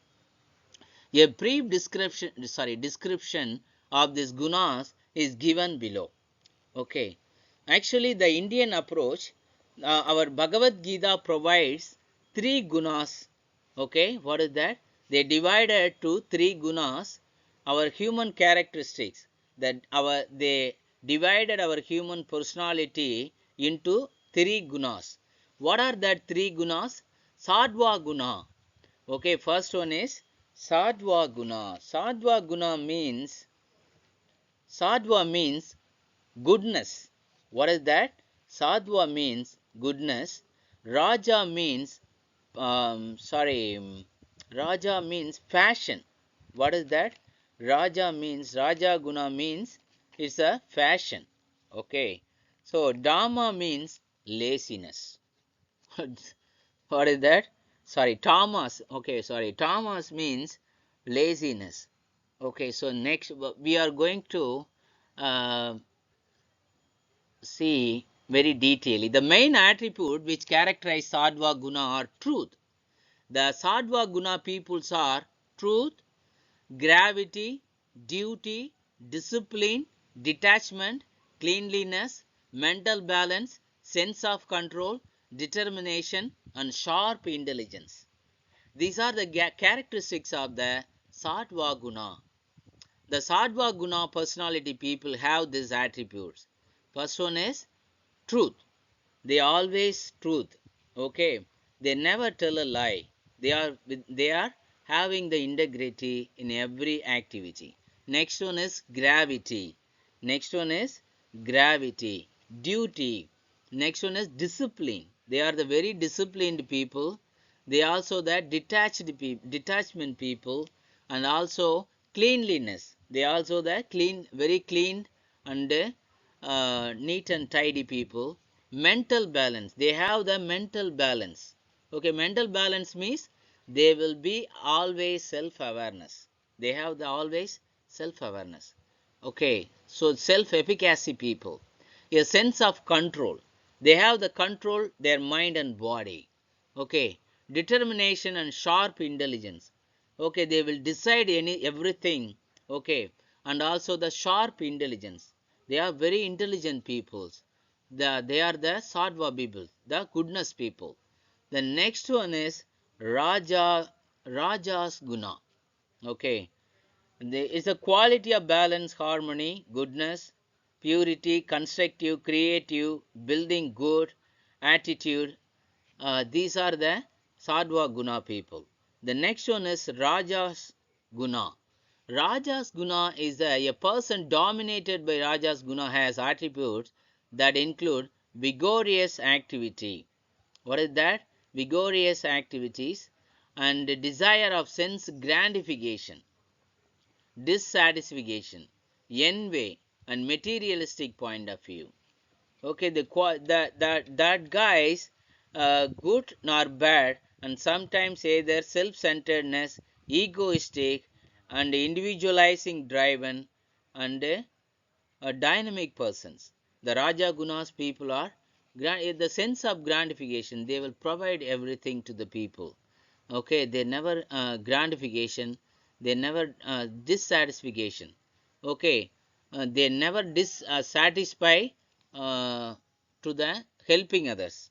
A brief description of these gunas is given below. Okay, actually the Indian approach, our Bhagavad Gita provides three gunas. Okay, what is that? They divided to three gunas, our human characteristics. They divided our human personality into three gunas. What are that three gunas? Sattva guna. Okay, first one is Sattva guna. Sattva means goodness. What is that? Sattva means goodness. Raja means Raja means passion. What is that? Raja guna means It's a fashion. Okay. So Dharma means laziness. What is that? Sorry, Thomas. Okay, sorry. Thomas means laziness. Okay, so next we are going to uh, see very detailedly. The main attribute which characterize Sattva Guna are truth. The Sattva Guna peoples are truth, gravity, duty, discipline, detachment, cleanliness, mental balance, sense of control, determination, and sharp intelligence. These are the characteristics of the Sattva Guna. The Sattva Guna personality people have these attributes. First one is truth. They always truth. Okay, they never tell a lie. They are having the integrity in every activity. Next one is gravity. Next one is gravity. Duty. Next one is discipline. They are the very disciplined people. They also the detachment people, and also cleanliness. They also the clean, very clean and neat and tidy people. Mental balance, they have the mental balance. Okay, mental balance means they will be always self-awareness. They have the always self-awareness. Okay, so self-efficacy people, a sense of control. They have the control their mind and body. Okay, determination and sharp intelligence. Okay, they will decide everything. Okay, and also the sharp intelligence. They are very intelligent peoples. They are the Sattva people, the goodness people. The next one is Rajas Guna. Okay, it's a quality of balance, harmony, goodness, purity, constructive, creative, building good attitude. These are the Sattva Guna people. The next one is Rajas Guna. Rajas Guna is a person dominated by Rajas Guna has attributes that include vigorous activity. What is that? Vigorous activities and desire of sense gratification, dissatisfaction, envy, and materialistic point of view. Okay, that guys good nor bad, and sometimes either self-centeredness, egoistic, and individualizing driven, and dynamic persons. The Raja Gunas people are the sense of gratification. They will provide everything to the people. Okay, they never gratification. They never dissatisfaction. Okay, they never dissatisfy to the helping others.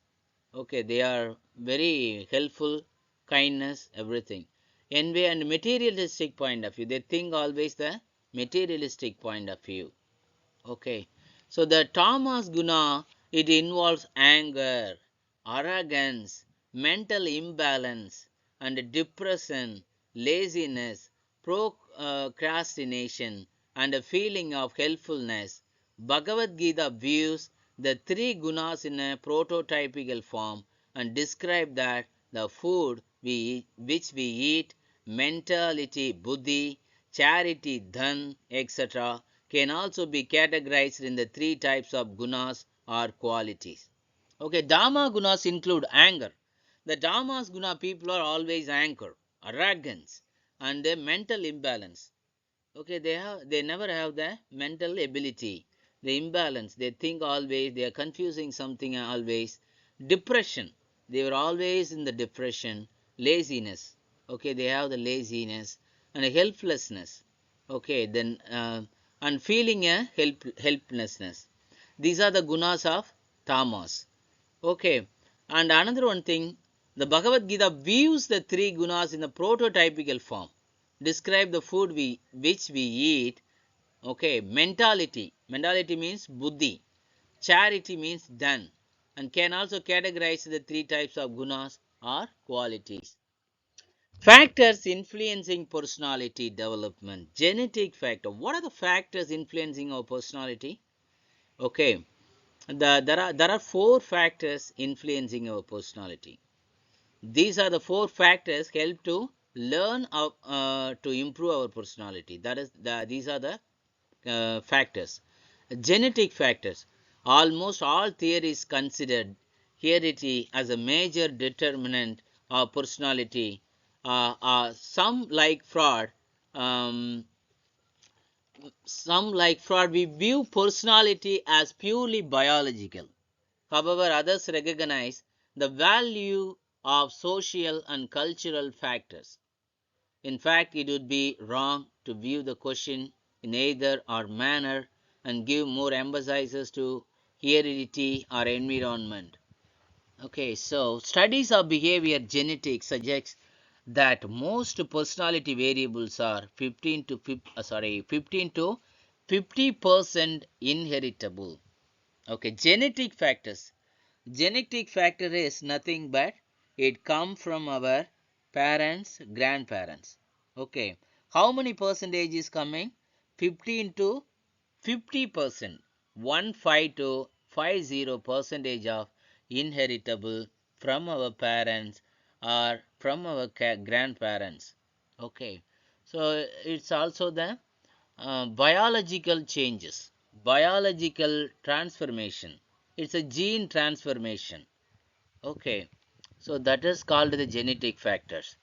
Okay, they are very helpful, kindness, everything. Envy and materialistic point of view. They think always the materialistic point of view. Okay, so the tamas guna, it involves anger, arrogance, mental imbalance, and depression, laziness, procrastination, and a feeling of helpfulness. Bhagavad Gita views the three gunas in a prototypical form and describe that the food which we eat, mentality, buddhi, charity, dhan, etc., can also be categorized in the three types of gunas or qualities. Okay, Dharma gunas include anger. The Dharma's guna people are always anger, arrogance, and a mental imbalance. Okay, they never have the mental ability, the imbalance. They think always, they are confusing something always. Depression, they were always in the depression. Laziness, okay, they have the laziness and a helplessness. Okay, then and feeling a helplessness. These are the gunas of tamas. Okay, and another one thing, the Bhagavad Gita views the three gunas in the prototypical form. Describe the food which we eat. Okay, mentality means buddhi, charity means dhan, and can also categorize the three types of gunas or qualities. Factors influencing personality development. Genetic factor. What are the factors influencing our personality? Okay, there are four factors influencing our personality. These are the four factors help to learn to improve our personality. These are the factors. Genetic factors. Almost all theories considered heredity as a major determinant of personality. Some like fraud, um, we view personality as purely biological. However, others recognize the value of social and cultural factors. In fact, it would be wrong to view the question in either or manner and give more emphasis to heredity or environment. Okay, so studies of behavior genetics suggest that most personality variables are 15 to 50% inheritable. Okay, genetic factors. Genetic factor is nothing but it come from our parents, grandparents. Okay, how many percentage is coming? 15 to 50%. 15 to 50 percentage of inheritable from our parents or from our grandparents. Okay, so it's also the biological changes, biological transformation. It's a gene transformation. Okay, so that is called the genetic factors.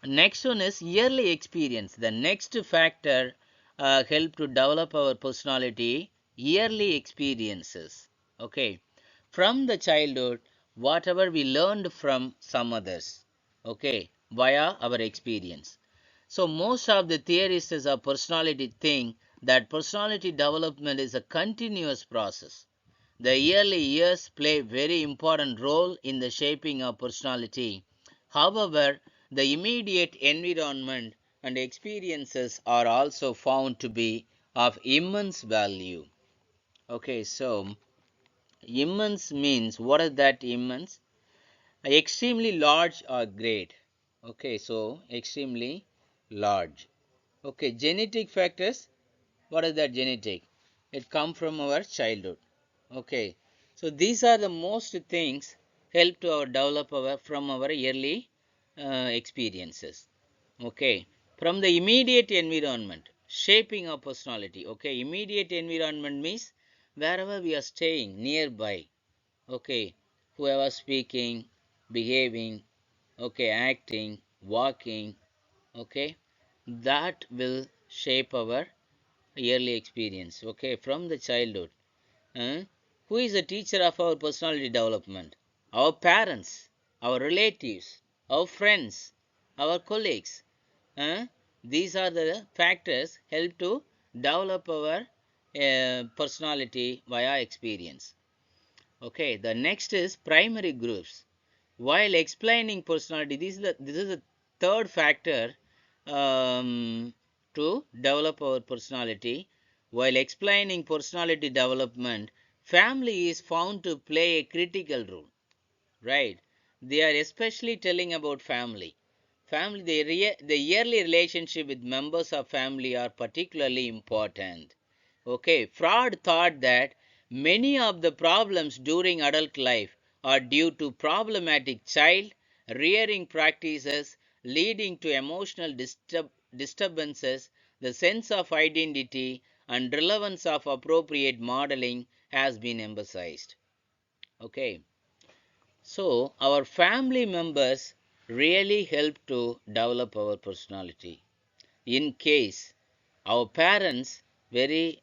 Next one is yearly experience. The next factor help to develop our personality, yearly experiences. Okay, from the childhood, whatever we learned from some others. Okay, via our experience. So most of the theorists of personality think that personality development is a continuous process. The early years play a very important role in the shaping of personality. However, the immediate environment and experiences are also found to be of immense value. Okay, so immense means what is that immense? Extremely large or great. Okay, so extremely large. Okay, genetic factors. What is that genetic? It come from our childhood. Okay, so these are the most things help to our develop our from our early experiences. Okay, from the immediate environment, shaping our personality. Okay, immediate environment means wherever we are staying nearby. Okay, whoever speaking, behaving, okay, acting, walking, okay, that will shape our yearly experience. Okay, from the childhood. uh, who is the teacher of our personality development? Our parents, our relatives, our friends, our colleagues. uh, these are the factors help to develop our personality via experience. Okay, the next is primary groups. While explaining personality, this is the third factor to develop our personality. While explaining personality development, family is found to play a critical role, right? They are especially telling about family. Family, the early relationship with members of family are particularly important. Okay, Freud thought that many of the problems during adult life are due to problematic child rearing practices leading to emotional disturbances. The sense of identity and relevance of appropriate modeling has been emphasized. Okay, so our family members really help to develop our personality. In case our parents very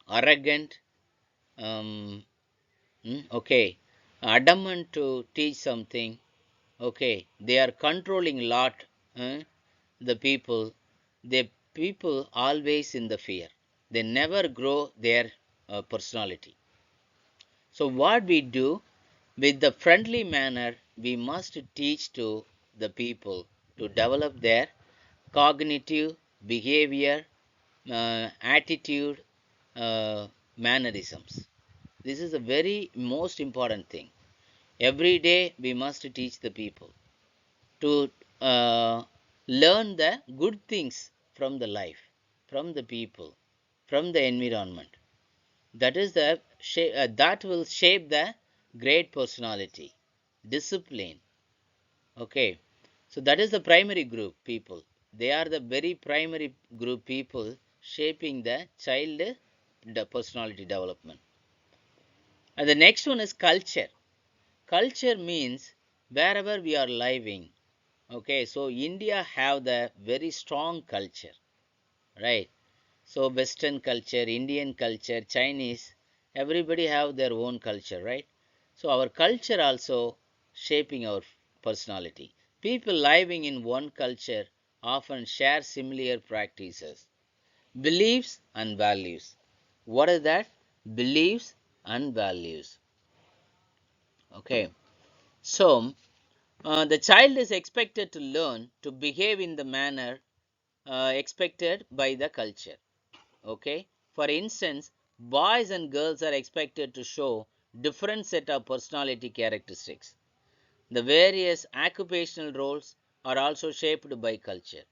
arrogant, um, okay, adamant to teach something, okay, they are controlling lot, the people, the people always in the fear. They never grow their personality. So what we do with the friendly manner, we must teach to the people to develop their cognitive behavior, attitude, uh, mannerisms. This is a very most important thing. Every day we must teach the people to learn the good things from the life, from the people, from the environment. That is the that will shape the great personality, discipline. Okay, so that is the primary group people. They are the very primary group people shaping the child the personality development. And the next one is culture. Culture means wherever we are living. Okay, so India have the very strong culture, right? So Western culture, Indian culture, Chinese, everybody have their own culture, right? So our culture also shaping our personality. People living in one culture often share similar practices, beliefs and values. What is that? Beliefs and values. Okay. So the child is expected to learn to behave in the manner expected by the culture. Okay, for instance, boys and girls are expected to show different set of personality characteristics. The various occupational roles are also shaped by culture.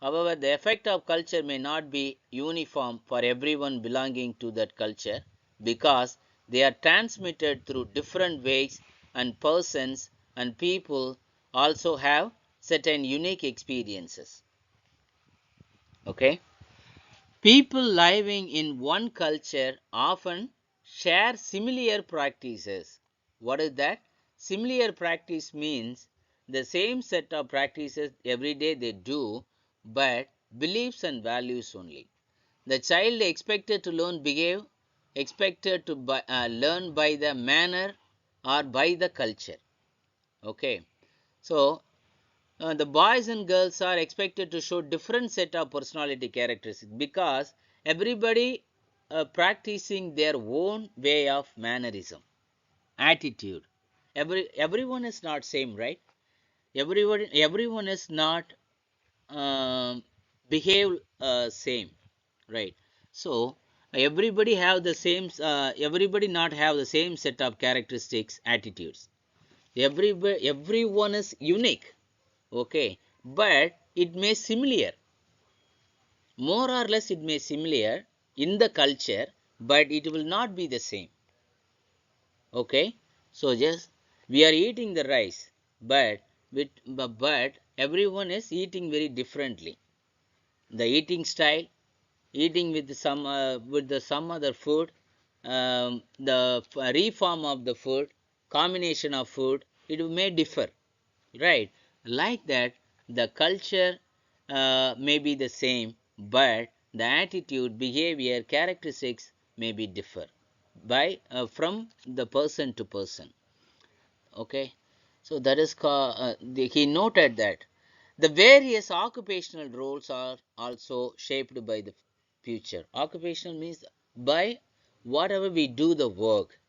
However, the effect of culture may not be uniform for everyone belonging to that culture because they are transmitted through different ways, and persons and people also have certain unique experiences. Okay, people living in one culture often share similar practices. What is that? Similar practice means the same set of practices every day they do, but beliefs and values only. The child expected to learn behave, expected to learn by the manner or by the culture. Okay, so the boys and girls are expected to show different set of personality characteristics because everybody practicing their own way of mannerism, attitude. Everyone is not same, right? Everyone is not um, behave same, right? So everybody have the same. Everybody not have the same set of characteristics, attitudes. Everyone is unique, okay, but it may similar, more or less it may similar in the culture, but it will not be the same. Okay, so just we are eating the rice, but but everyone is eating very differently. The eating style, eating with some other food, the reform of the food, combination of food, it may differ, right? Like that, the culture may be the same, but the attitude, behavior, characteristics may be differ by from the person to person. Okay, so that is he noted that the various occupational roles are also shaped by the future. Occupational means by whatever we do the work,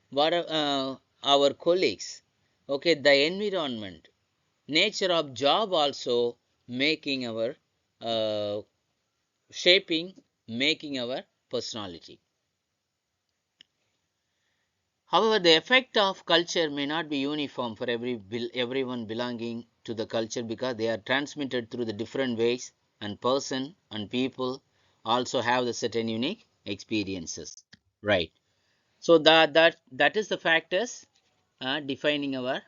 what our colleagues, okay, the environment, nature of job also making our uh, shaping, making our personality. However, the effect of culture may not be uniform for everyone belonging to the culture because they are transmitted through the different ways, and person and people also have the certain unique experiences, right? So that is the factors defining our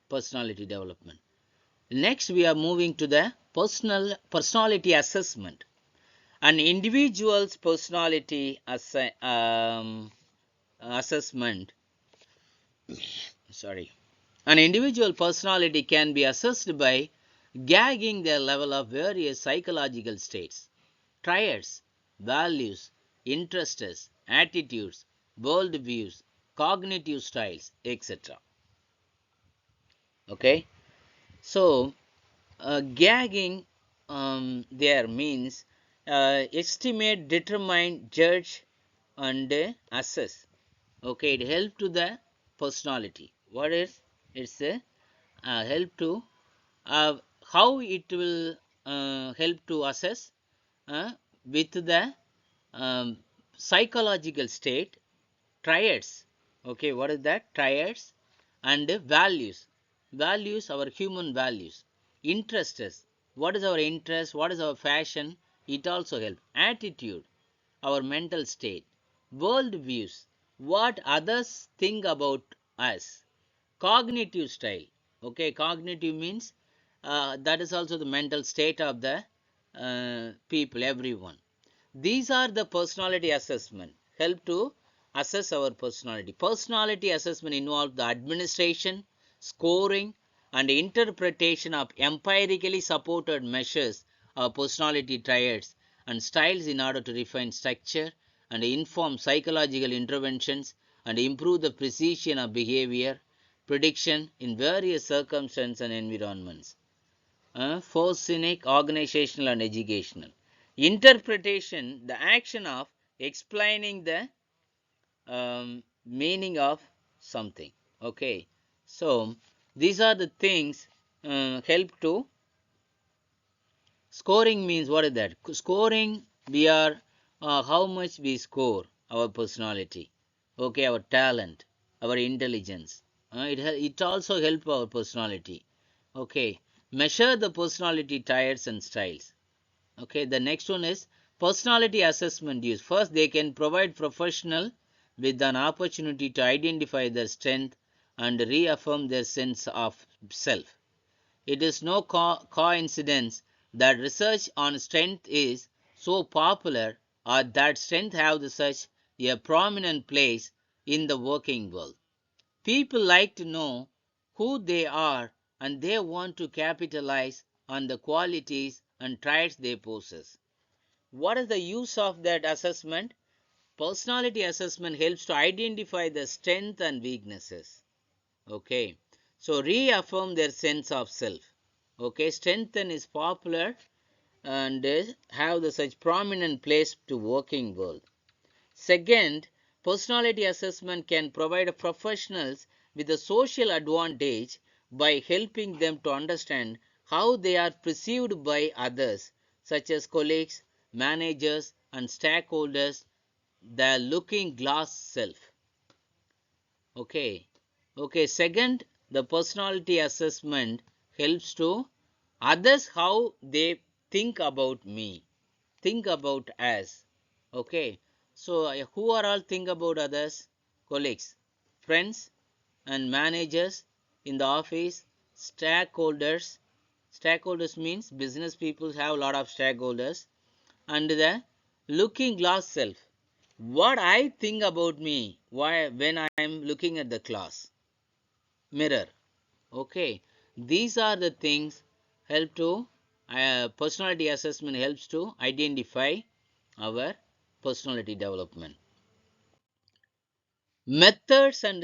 personality development. Next, we are moving to the personality assessment. An individual's personality assessment. Sorry. An individual personality can be assessed by gauging their level of various psychological states, triads, values, interests, attitudes, worldviews, cognitive styles, etc. Okay, so gagging there means estimate, determine, judge, and assess. Okay, it help to the personality. What is it's a help to uh, how it will help to assess uh, with the um, psychological state, triads. Okay, what is that? Triads and values. Values, our human values. Interests. What is our interest? What is our fashion? It also helps. Attitude, our mental state. World views, what others think about us. Cognitive style. Okay, cognitive means that is also the mental state of the people, everyone. These are the personality assessment, help to assess our personality. Personality assessment involves the administration, scoring, and interpretation of empirically supported measures of personality traits and styles in order to refine structure and inform psychological interventions and improve the precision of behavior prediction in various circumstances and environments. For cynic, organizational and educational. Interpretation, the action of explaining the meaning of something. Okay, so these are the things help to scoring. Means what is that? Scoring, we are how much we score our personality. Okay, our talent, our intelligence. It also help our personality. Okay, measure the personality types and styles. Okay, the next one is personality assessment use. First, they can provide professional with an opportunity to identify their strength and reaffirm their sense of self. It is no coincidence that research on strength is so popular or that strength have such a prominent place in the working world. People like to know who they are and they want to capitalize on the qualities and traits they possess. What is the use of that assessment? Personality assessment helps to identify the strengths and weaknesses. Okay, so reaffirm their sense of self. Okay, strengthen is popular and have the such prominent place to working world. Second, personality assessment can provide professionals with a social advantage by helping them to understand how they are perceived by others, such as colleagues, managers, and stakeholders, the looking glass self. Okay. Okay. Second, the personality assessment helps to others how they think about me, think about us. Okay. So who are all think about others? Colleagues, friends, and managers in the office, stakeholders. Stakeholders means business people have a lot of stakeholders, and the looking glass self, what I think about me when I am looking at the glass mirror. Okay, these are the things help to personality assessment helps to identify our personality development. Methods and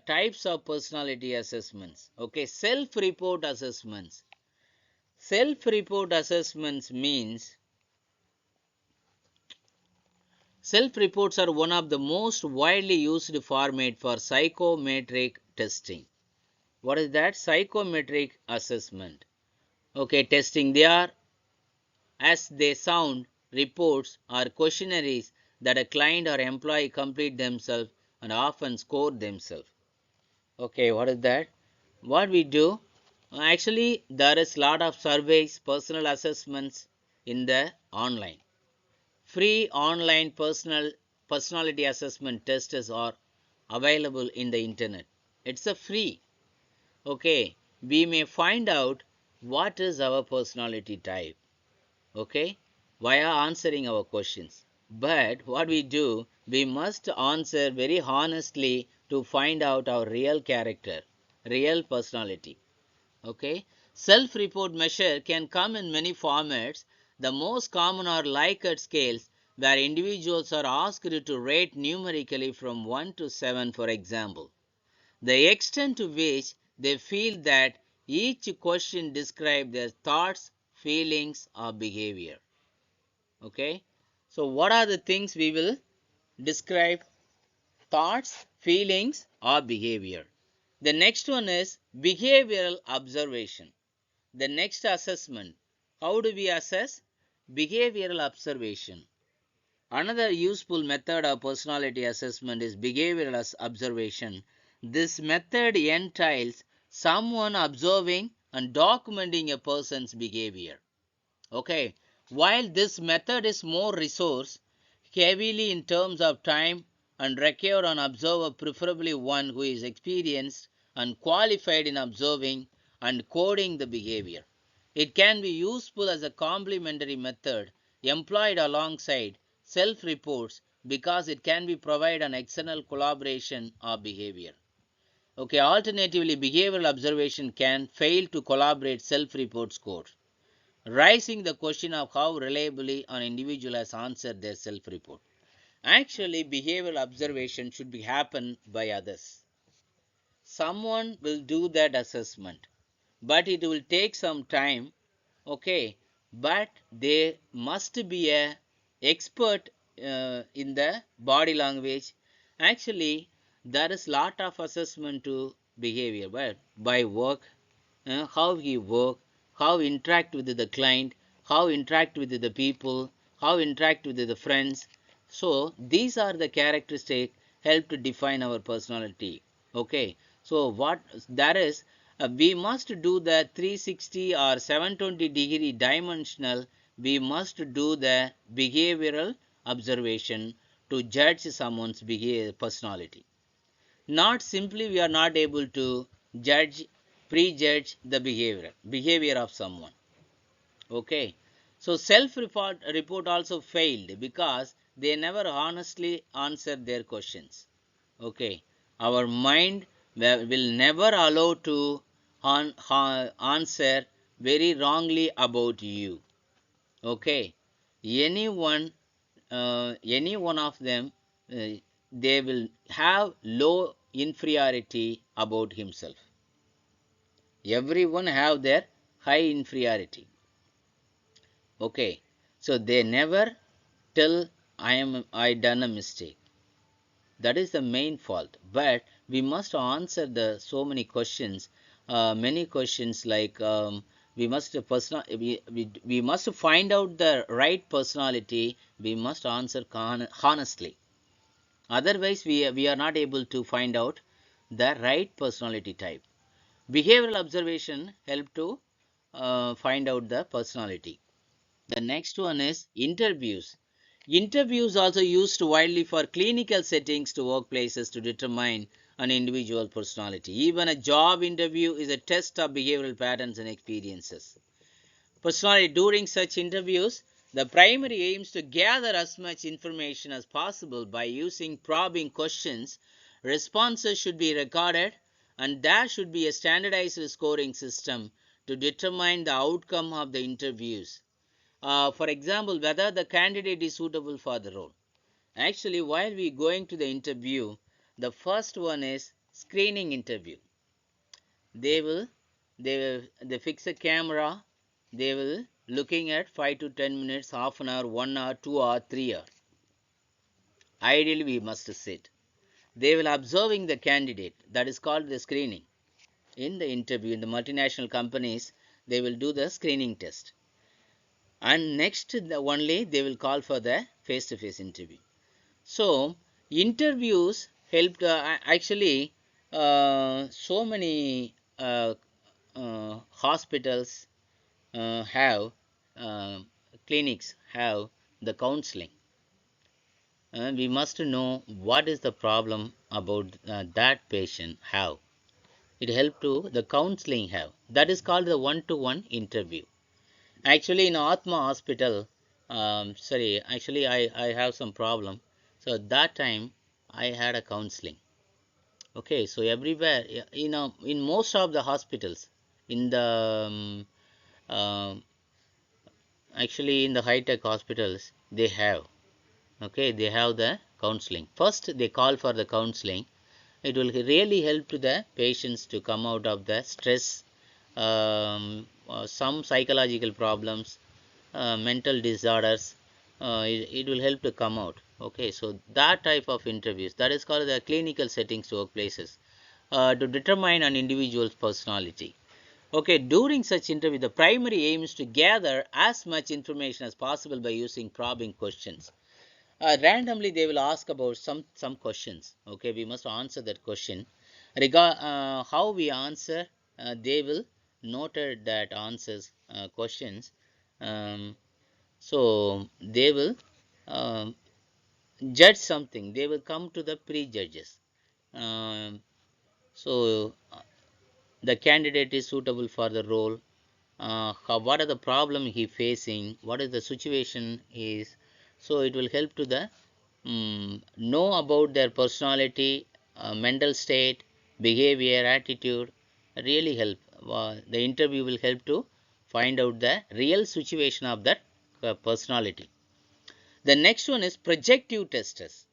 types of personality assessments. Okay, self-report assessments. Self-report assessments means self-reports are one of the most widely used format for psychometric testing. What is that? Psychometric assessment. Okay, testing. They are, as they sound, reports or questionnaires that a client or employee complete themselves and often score themselves. Okay, what is that? What we do? Actually, there is lot of surveys, personal assessments in the online. Free online personality assessment tests are available in the internet. It's a free. Okay, we may find out what is our personality type. Okay, via answering our questions. But what we do, we must answer very honestly to find out our real character, real personality. Okay, self-report measure can come in many formats. The most common are Likert scales, where individuals are asked to rate numerically from 1 to 7, for example. The extent to which they feel that each question describes their thoughts, feelings, or behavior. Okay, so what are the things we will describe? Thoughts, feelings, or behavior. The next one is behavioral observation. The next assessment. How do we assess? Behavioral observation. Another useful method of personality assessment is behavioral observation. This method entails someone observing and documenting a person's behavior. Okay, while this method is more resource heavily in terms of time and require an observer, preferably one who is experienced and qualified in observing and coding the behavior. It can be useful as a complementary method employed alongside self-reports because it can be provide an external collaboration of behavior. Okay, alternatively, behavioral observation can fail to collaborate self-report score, raising the question of how reliably an individual has answered their self-report. Actually, behavioral observation should be happen by others. Someone will do that assessment, but it will take some time. Okay, but they must be a expert in the body language. Actually, there is lot of assessment to behavior, but by work, how he work, how interact with the client, how interact with the people, how interact with the friends. So these are the characteristics help to define our personality. Okay, so what that is, we must do the 360 or 720-degree dimensional. We must do the behavioral observation to judge someone's behavior personality. Not simply we are not able to judge, prejudge the behavior of someone. Okay, so self report also failed because they never honestly answered their questions. Okay, our mind will never allow to answer very wrongly about you. Okay, anyone any one of them, uh, they will have low inferiority about himself. Everyone have their high inferiority. Okay, so they never tell I done a mistake. That is the main fault. But we must answer the so many questions like, we must find out the right personality. We must answer honestly. Otherwise, we are not able to find out the right personality type. Behavioral observation help to find out the personality. The next one is interviews. Interviews also used widely for clinical settings to workplaces to determine an individual personality. Even a job interview is a test of behavioral patterns and experiences. Personally, during such interviews, the primary aims to gather as much information as possible by using probing questions. Responses should be recorded, and there should be a standardized scoring system to determine the outcome of the interviews. For example, whether the candidate is suitable for the role. Actually, while we going to the interview, the first one is screening interview. They will they fix a camera. They will looking at 5 to 10 minutes, half an hour, 1 hour, 2 hour, 3 hour. Ideally, we must sit. They will observing the candidate. That is called the screening. In the interview, in the multinational companies, they will do the screening test, and next only they will call for the face-to-face interview. So interviews helped, actually, so many hospitals have, uh, clinics have the counseling. We must know what is the problem about that patient have. It help to the counseling have. That is called the one-to-one interview. Actually, in Atma hospital, sorry, actually I have some problem. So at that time I had a counseling. Okay, so everywhere, in most of the hospitals, in the actually in the high-tech hospitals, they have. Okay, they have the counseling. First, they call for the counseling. It will really help to the patients to come out of the stress, some psychological problems, mental disorders. It will help to come out. Okay, so that type of interviews, that is called the clinical settings workplaces, to determine an individual's personality. Okay, during such interview, the primary aim is to gather as much information as possible by using probing questions. Randomly, they will ask about some questions. Okay, we must answer that question. How we answer, they will noted that answers questions. Um, so they will um, judge something. They will come to the prejudges. Um, so the candidate is suitable for the role. what are the problem he facing, what is the situation is. So it will help to the know about their personality, mental state, behavior, attitude. Really help. The interview will help to find out the real situation of that personality. The next one is projective testers.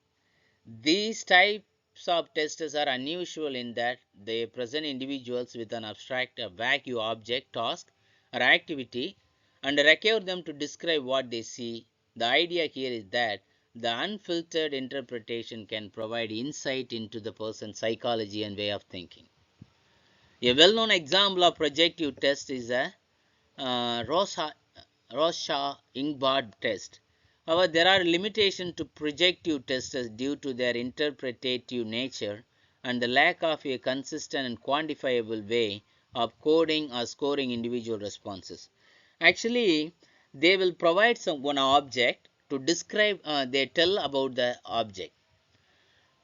These types of testers are unusual in that they present individuals with an abstract, a vague object, task, or activity and require them to describe what they see. The idea here is that the unfiltered interpretation can provide insight into the person's psychology and way of thinking. A well-known example of projective test is a Rorschach-Imbard test. However, there are limitations to projective tests due to their interpretative nature and the lack of a consistent and quantifiable way of coding or scoring individual responses. Actually, they will provide one object to describe, they tell about the object.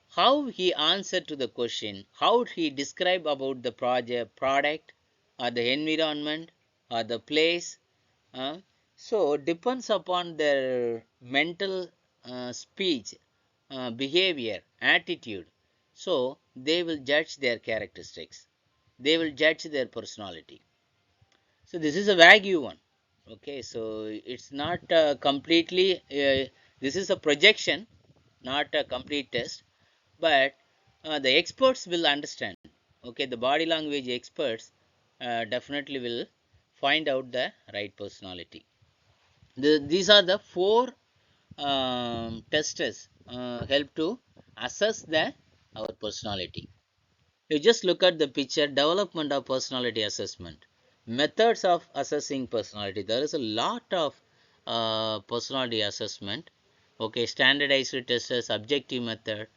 How he answered to the question, how he describe about the product or the environment or the place. uh, so depends upon their mental speech, behavior, attitude. So they will judge their characteristics, they will judge their personality. So this is a vague one. Okay, so it's not completely this is a projection, not a complete test, but the experts will understand. Okay, the body language experts definitely will find out the right personality. These are the four testers help to assess the our personality. You just look at the picture, development of personality assessment, methods of assessing personality. There is a lot of personality assessment. Okay, standardized testers, objective method,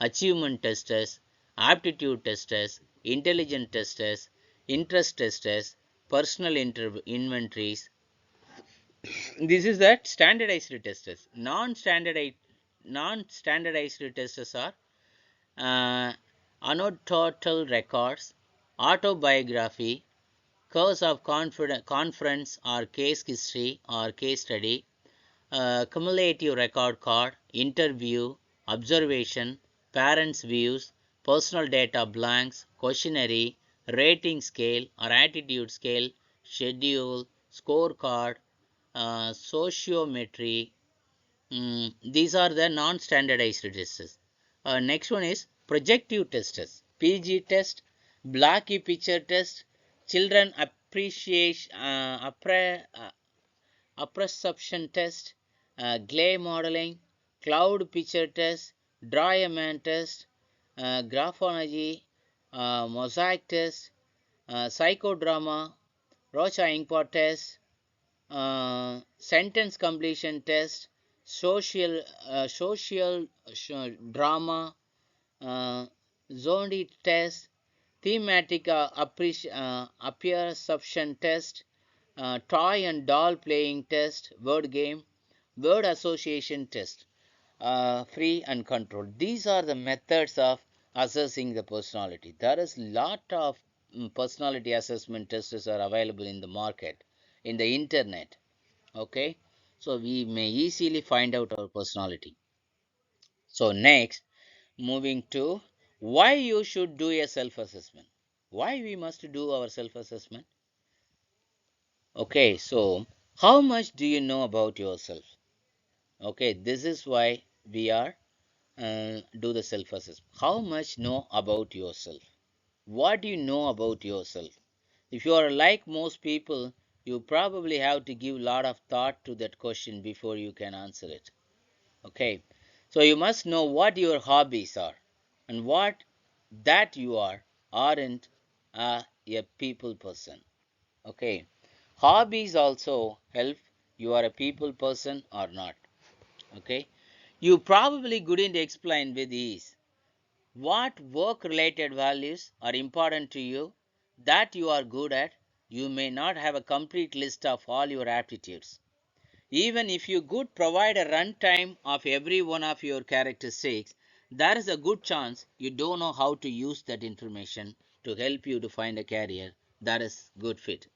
achievement testers, aptitude testers, intelligent testers, interest testers, personal inventories. This is that standardized testers. Non-standardized testers are uh, anecdotal records, autobiography, curves of conference or case history or case study, cumulative record card, interview, observation, parents' views, personal data blanks, questionnaire, rating scale or attitude scale, schedule, scorecard, sociometry. These are the non-standardized tests. Next one is projective tests. PG test, blocky picture test, children appreciation, apperception test, glare modeling, cloud picture test, draw a man test, graphonology, mosaic test, psychodrama, Rocha-Ingquart test, sentence completion test, social drama, uh, Zondi test, thematic apperception test, toy and doll playing test, word game, word association test, free and controlled. These are the methods of assessing the personality. There is lot of personality assessment tests are available in the market, in the internet. Okay, so we may easily find out our personality. So next, moving to why you should do a self-assessment. Why we must do our self-assessment? Okay, so how much do you know about yourself? Okay, this is why we are do the self-assessment. How much know about yourself? What do you know about yourself? If you are like most people, you probably have to give a lot of thought to that question before you can answer it. Okay, so you must know what your hobbies are and what that you are aren't a people person. Okay, hobbies also help you are a people person or not. Okay, you probably couldn't explain with ease what work related values are important to you that you are good at. You may not have a complete list of all your aptitudes. Even if you could provide a runtime of every one of your characteristics, there is a good chance you don't know how to use that information to help you to find a career that is good fit.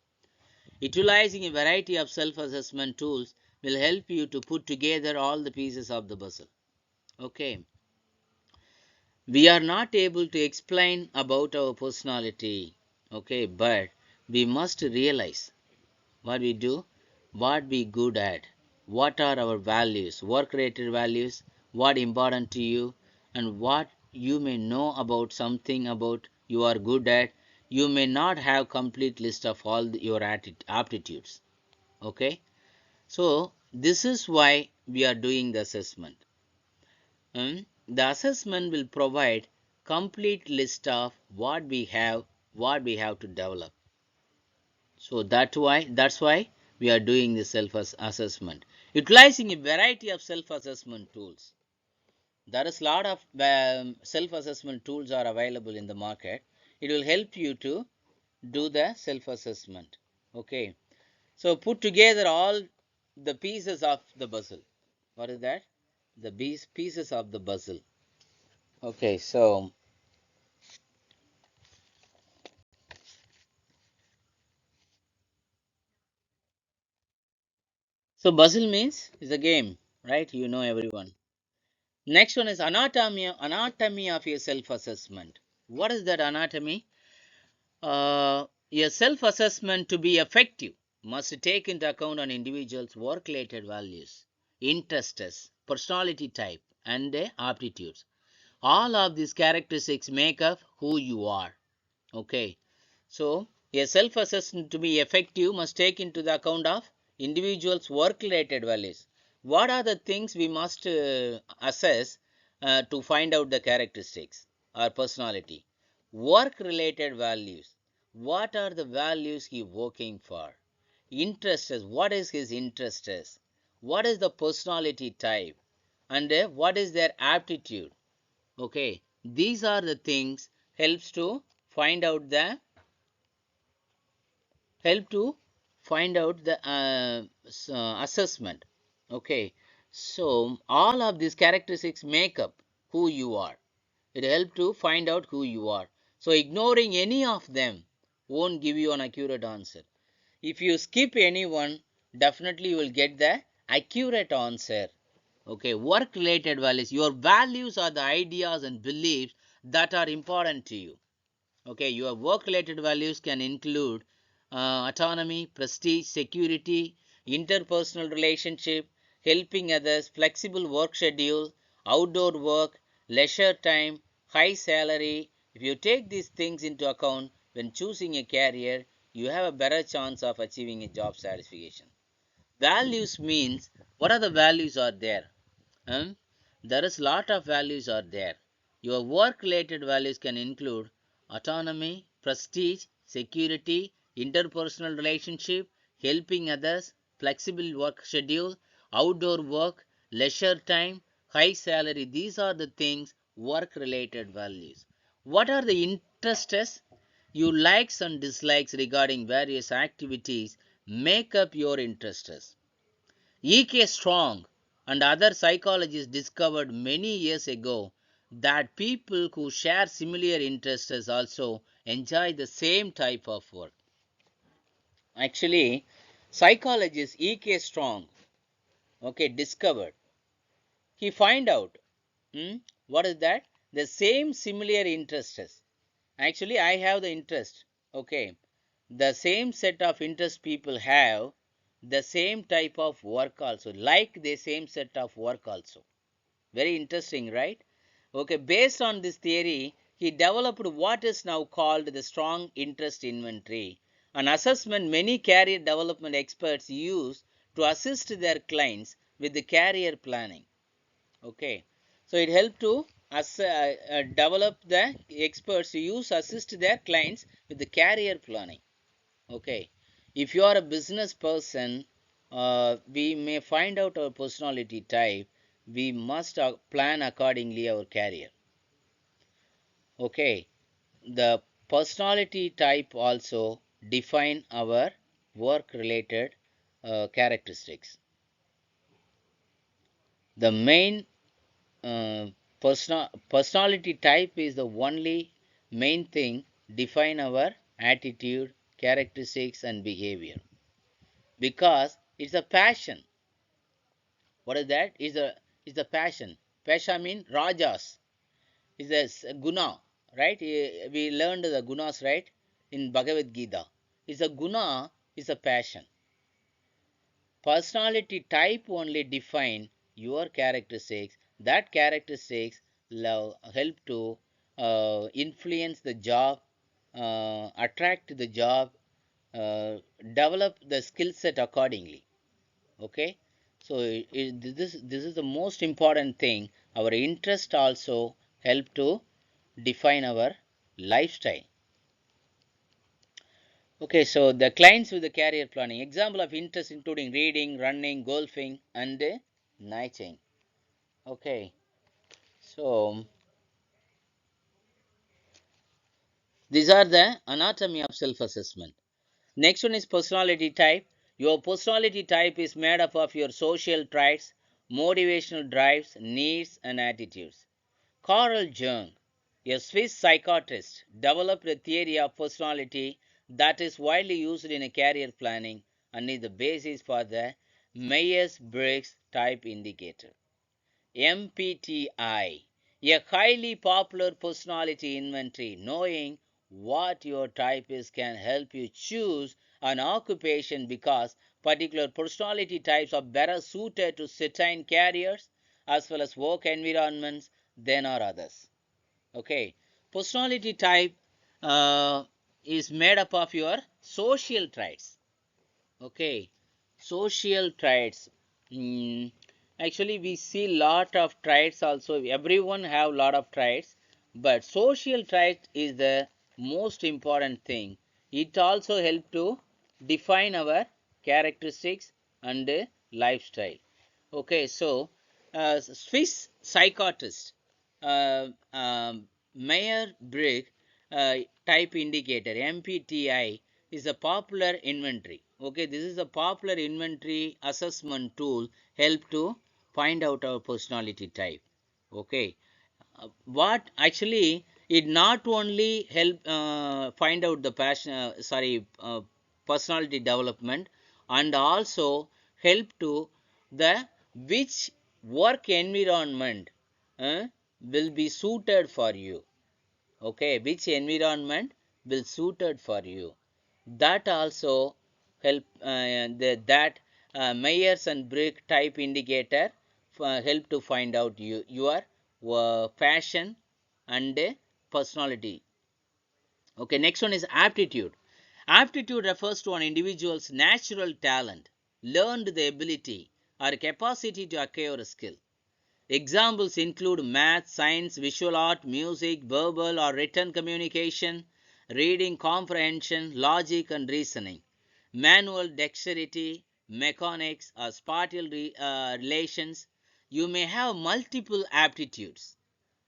Utilizing a variety of self-assessment tools will help you to put together all the pieces of the puzzle. Okay. We are not able to explain about our personality. Okay, but we must realize what we do, what we good at, what are our values, work-related values, what important to you, and what you may know about something about you are good at. You may not have complete list of all your aptitudes. Okay, so this is why we are doing the assessment. The assessment will provide complete list of what we have to develop. So that's why we are doing the self assessment, utilizing a variety of self assessment tools. There is a lot of self assessment tools are available in the market. It will help you to do the self assessment. Okay, so put together all the pieces of the puzzle. What is that? The pieces of the puzzle. Okay, so puzzle means is a game, right? You know everyone. Next one is anatomy of your self-assessment. What is that anatomy? Your self-assessment to be effective must take into account an individual's work-related values, interests, personality type, and aptitudes. All of these characteristics make up who you are. Okay, so a self-assessment to be effective must take into the account of individuals' work-related values. What are the things we must assess to find out the characteristics or personality? Work-related values. What are the values he working for? Interests. What is his interests? What is the personality type? And what is their aptitude? Okay, these are the things helps to find out the assessment. Okay, so all of these characteristics make up who you are. It helps to find out who you are. So ignoring any of them won't give you an accurate answer. If you skip anyone, definitely you will get the accurate answer. Okay, work related values. Your values are the ideas and beliefs that are important to you. Okay, your work related values can include autonomy, prestige, security, interpersonal relationship, helping others, flexible work schedule, outdoor work, leisure time, high salary. If you take these things into account when choosing a career, you have a better chance of achieving a job satisfaction. Values means what are the values are there? Hmm? There is lot of values are there. Your work related values can include autonomy, prestige, security, interpersonal relationship, helping others, flexible work schedule, outdoor work, leisure time, high salary. These are the things work related values. What are the interests? Your likes and dislikes regarding various activities make up your interests. E.K. Strong and other psychologists discovered many years ago that people who share similar interests also enjoy the same type of work. Actually, psychologist E.K. Strong, okay, discovered. He find out, what is that? The same similar interests. Actually, I have the interest, okay. The same set of interests people have, the same type of work also, like the same set of work also. Very interesting, right? Okay, based on this theory, he developed what is now called the strong interest inventory, an assessment many career development experts use to assist their clients with the career planning. Okay, so it helped to develop the experts use assist their clients with the career planning. Okay, if you are a business person, we may find out our personality type. We must plan accordingly our career. Okay, the personality type also define our work related characteristics. The main personality type is the only main thing define our attitude, characteristics, and behavior. because it's a passion. What is that? Is a passion. Pasha means rajas. Is a guna, right? We learned the gunas, right, in Bhagavad Gita. Is a guna is a passion. Personality type only define your characteristics. That characteristics help to influence the job, attract the job, develop the skill set accordingly. Okay, so this is the most important thing. Our interest also help to define our lifestyle. Okay, so the clients with the career planning. Example of interest including reading, running, golfing, and knitting. Okay, so these are the anatomy of self-assessment. Next one is personality type. Your personality type is made up of your social traits, motivational drives, needs, and attitudes. Carl Jung, a Swiss psychiatrist, developed a theory of personality that is widely used in career planning and is the basis for the Myers-Briggs Type Indicator. MBTI, a highly popular personality inventory. Knowing what your type is can help you choose an occupation because particular personality types are better suited to certain careers as well as work environments than are others. Okay, personality type uh, is made up of your social traits. Okay, social traits. Mm, Actually, we see lot of traits also. Everyone have lot of traits, but social trait is the most important thing. It also help to define our characteristics and lifestyle. Okay, so Swiss psychiatrist Meyer-Briggs type indicator (MBTI) is a popular inventory. Okay, this is a popular inventory assessment tool help to find out our personality type. Okay, what actually it not only help find out the personality development and also help to the which work environment uh, will be suited for you. Okay, which environment will suited for you, that also help that Myers and Briggs type indicator help to find out your fashion and personality. Okay, next one is aptitude. Aptitude refers to an individual's natural talent, learned the ability or capacity to acquire a skill. Examples include math, science, visual art, music, verbal or written communication, reading comprehension, logic and reasoning, manual dexterity, mechanics or spatial relations. You may have multiple aptitudes.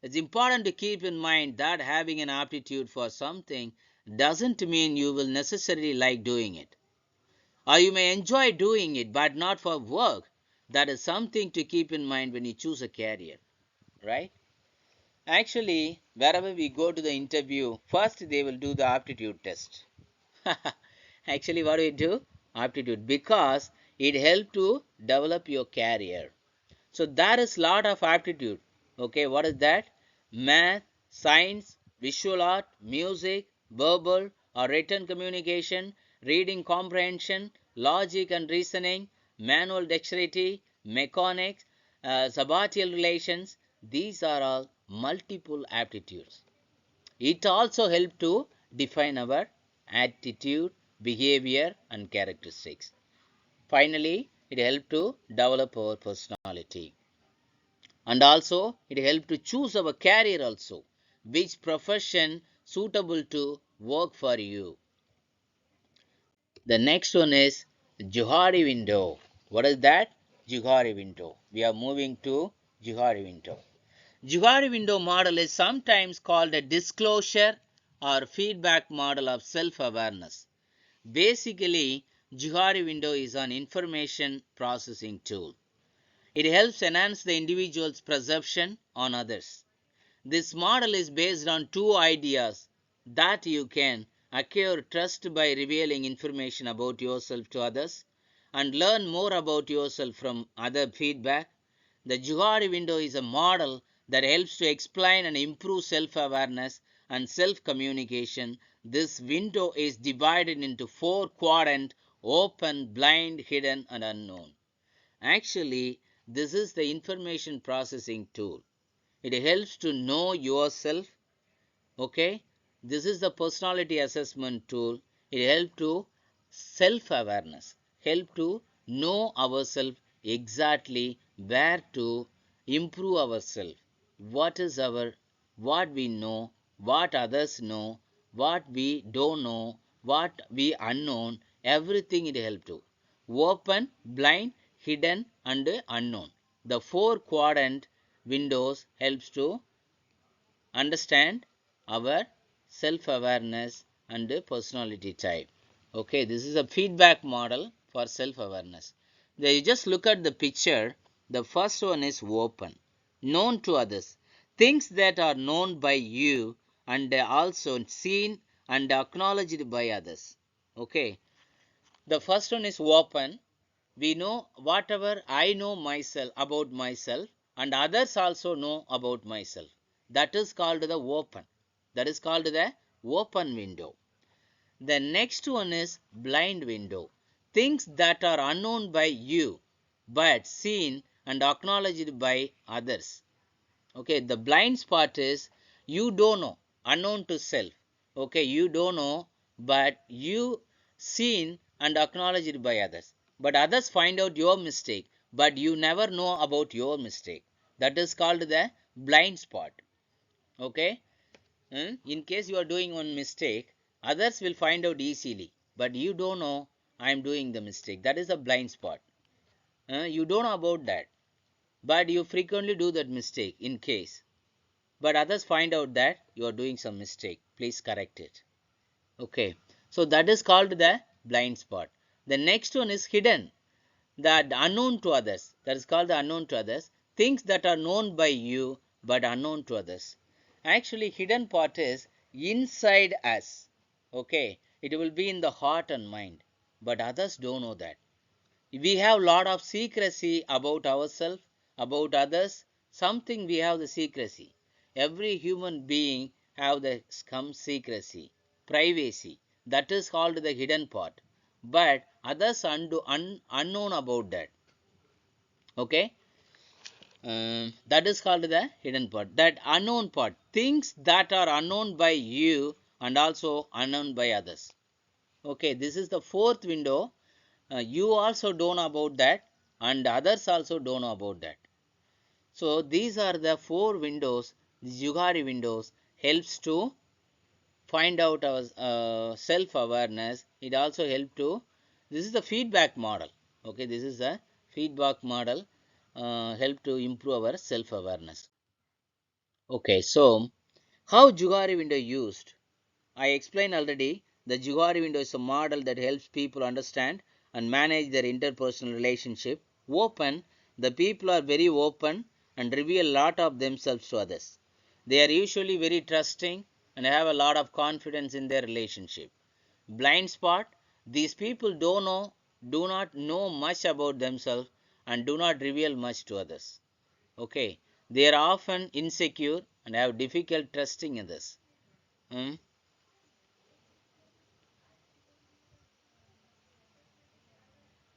It's important to keep in mind that having an aptitude for something doesn't mean you will necessarily like doing it. Or you may enjoy doing it, but not for work. That is something to keep in mind when you choose a career, right? Actually, wherever we go to the interview, first they will do the aptitude test. Actually, what do we do? Aptitude, because it helps to develop your career. So there is lot of aptitude. Okay, what is that? Math, science, visual art, music, verbal or written communication, reading comprehension, logic and reasoning, manual dexterity, mechanics, sabatial relations. These are all multiple aptitudes. It also helps to define our attitude, behavior and characteristics. Finally, it helps to develop our personality. And also it helps to choose our career also, which profession suitable to work for you. The next one is Johari window. What is that? Johari window. We are moving to Johari window. Johari window model is sometimes called a disclosure or feedback model of self-awareness. Basically, Johari window is an information processing tool. It helps enhance the individual's perception on others. This model is based on two ideas: that you can acquire trust by revealing information about yourself to others, and learn more about yourself from other feedback. The Johari window is a model that helps to explain and improve self-awareness and self-communication. This window is divided into four quadrants: open, blind, hidden, and unknown. Actually, this is the information processing tool. It helps to know yourself. Okay, this is the personality assessment tool. It helps to self-awareness, help to know ourselves exactly where to improve ourselves, what is our, what we know, what others know, what we don't know, what we unknown, everything it help to. Open, blind, hidden, and unknown. The four quadrant windows helps to understand our self-awareness and personality type. Okay, this is a feedback model for self-awareness. Now you just look at the picture. The first one is open, known to others, things that are known by you and also seen and acknowledged by others. Okay, the first one is open. We know whatever I know myself about myself and others also know about myself. That is called the open. That is called the open window. The next one is blind window. Things that are unknown by you but seen and acknowledged by others. Okay, the blind spot is you don't know, unknown to self. Okay, you don't know, but you seen and acknowledged by others. But others find out your mistake, but you never know about your mistake. That is called the blind spot. Okay, in case you are doing one mistake, others will find out easily, but you don't know I am doing the mistake. That is a blind spot. You don't know about that, but you frequently do that mistake in case. But others find out that you are doing some mistake. Please correct it. Okay. So that is called the blind spot. The next one is hidden. That unknown to others. That is called the unknown to others. Things that are known by you but unknown to others. Actually, hidden part is inside us. Okay. It will be in the heart and mind. But others don't know that. We have lot of secrecy about ourselves, about others. Something we have the secrecy. Every human being have the some secrecy, privacy. That is called the hidden part. But others unknown about that. Okay, that is called the hidden part. That unknown part, things that are unknown by you and also unknown by others. Okay, this is the fourth window. You also don't know about that and others also don't know about that. So these are the four windows. The Johari windows helps to find out our self-awareness. It also helps to, this is the feedback model. Okay, this is a feedback model, help to improve our self-awareness. Okay, so how Johari window used? I explained already. The Johari window is a model that helps people understand and manage their interpersonal relationship. Open, the people are very open and reveal a lot of themselves to others. They are usually very trusting and have a lot of confidence in their relationship. Blind spot, these people do not know much about themselves and do not reveal much to others. Okay, they are often insecure and have difficult trusting others. Hmm?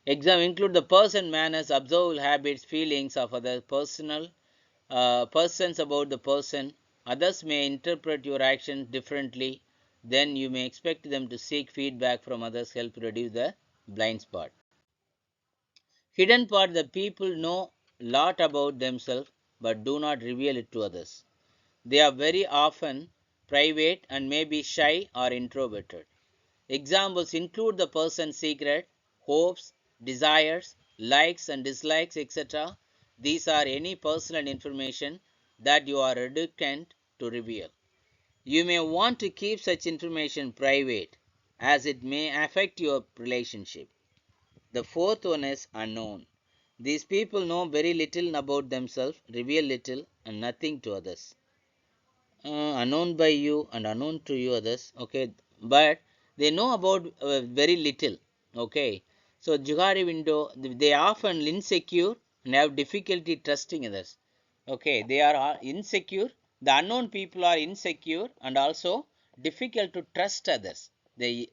Exam include the person, manners, observable habits, feelings of other personal persons about the person. Others may interpret your actions differently. Then you may expect them to seek feedback from others, help reduce the blind spot. Hidden part, the people know lot about themselves but do not reveal it to others. They are very often private and may be shy or introverted. Examples include the person's secret, hopes, desires, likes and dislikes, etc. These are any personal information that you are reluctant to reveal. You may want to keep such information private as it may affect your relationship. The fourth one is unknown. These people know very little about themselves, reveal little and nothing to others. Unknown by you and unknown to you others. Okay, but they know about very little. Okay, So Juhari window, they are often insecure and have difficulty trusting others. Okay, they are insecure. The unknown people are insecure and also difficult to trust others. They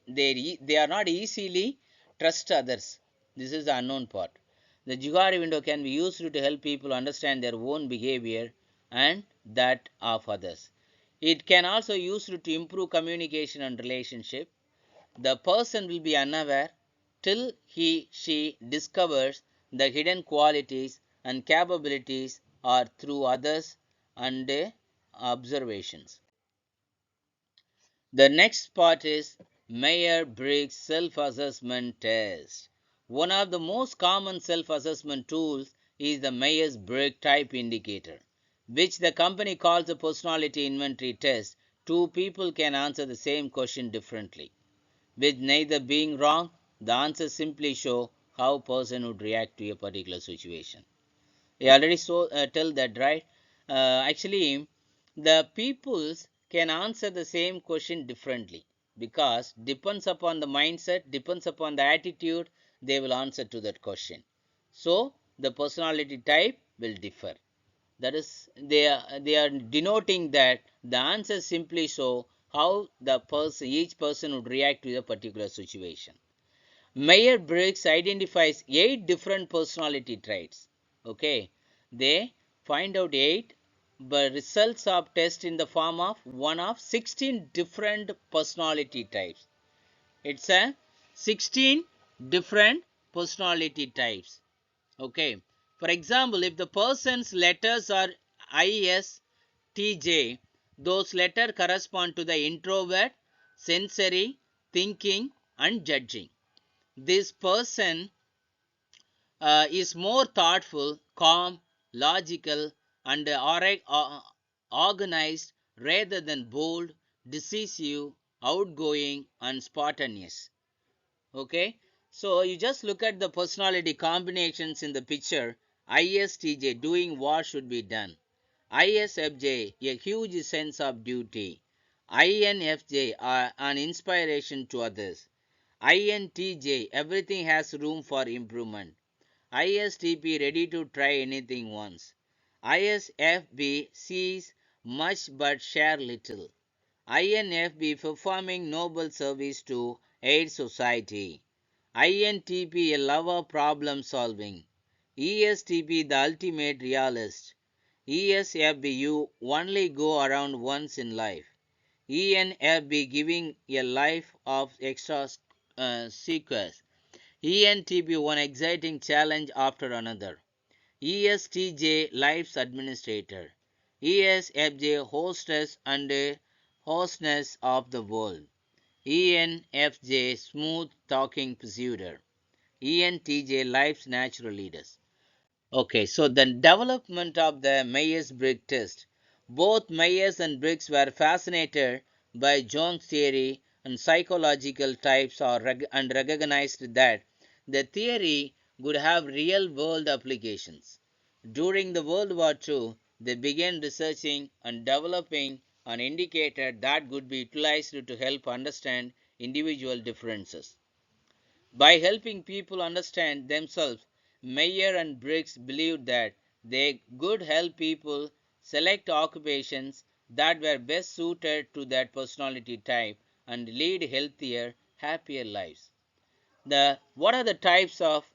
are not easily trust others. This is the unknown part. The Juhari window can be used to help people understand their own behavior and that of others. It can also used to improve communication and relationship. The person will be unaware till she discovers the hidden qualities and capabilities are through others and observations. The next part is Meyer-Briggs self-assessment test. One of the most common self-assessment tools is the Myers-Briggs type indicator, which the company calls a personality inventory test. Two people can answer the same question differently. With neither being wrong, the answers simply show how a person would react to a particular situation. I already tell that, right? Actually, the peoples can answer the same question differently because depends upon the mindset, depends upon the attitude, they will answer to that question. So the personality type will differ. That is, they are denoting that the answers simply show how the person, each person would react to a particular situation. Meyer-Briggs identifies 8 different personality traits. Okay, they find out 8, but results of test in the form of one of 16 different personality types. It's a 16 different personality types. Okay, for example, if the person's letters are ISTJ, those letters correspond to the introvert, sensory, thinking, and judging. This person is more thoughtful, calm, logical, and organized rather than bold, decisive, outgoing, and spontaneous. Okay, so you just look at the personality combinations in the picture. ISTJ, doing what should be done. ISFJ, a huge sense of duty. INFJ, an inspiration to others. INTJ, everything has room for improvement. ISTP, ready to try anything once. ISFB, sees much but share little. INFB, performing noble service to aid society. INTP, a lover problem solving. ESTP, the ultimate realist. ESFB, you only go around once in life. ENFB, giving a life of extra seekers. ENTP, one exciting challenge after another. ESTJ, life's administrator. ESFJ, hostess and hostess of the world. ENFJ, smooth talking pursuer. ENTJ, life's natural leaders. Okay, so the development of the Myers-Briggs test. Both Myers and Briggs were fascinated by Jones' theory and psychological types and recognized that the theory would have real-world applications. During the World War II, they began researching and developing an indicator that could be utilized to help understand individual differences. By helping people understand themselves, Meyer and Briggs believed that they could help people select occupations that were best suited to that personality type and lead healthier, happier lives. What are the types of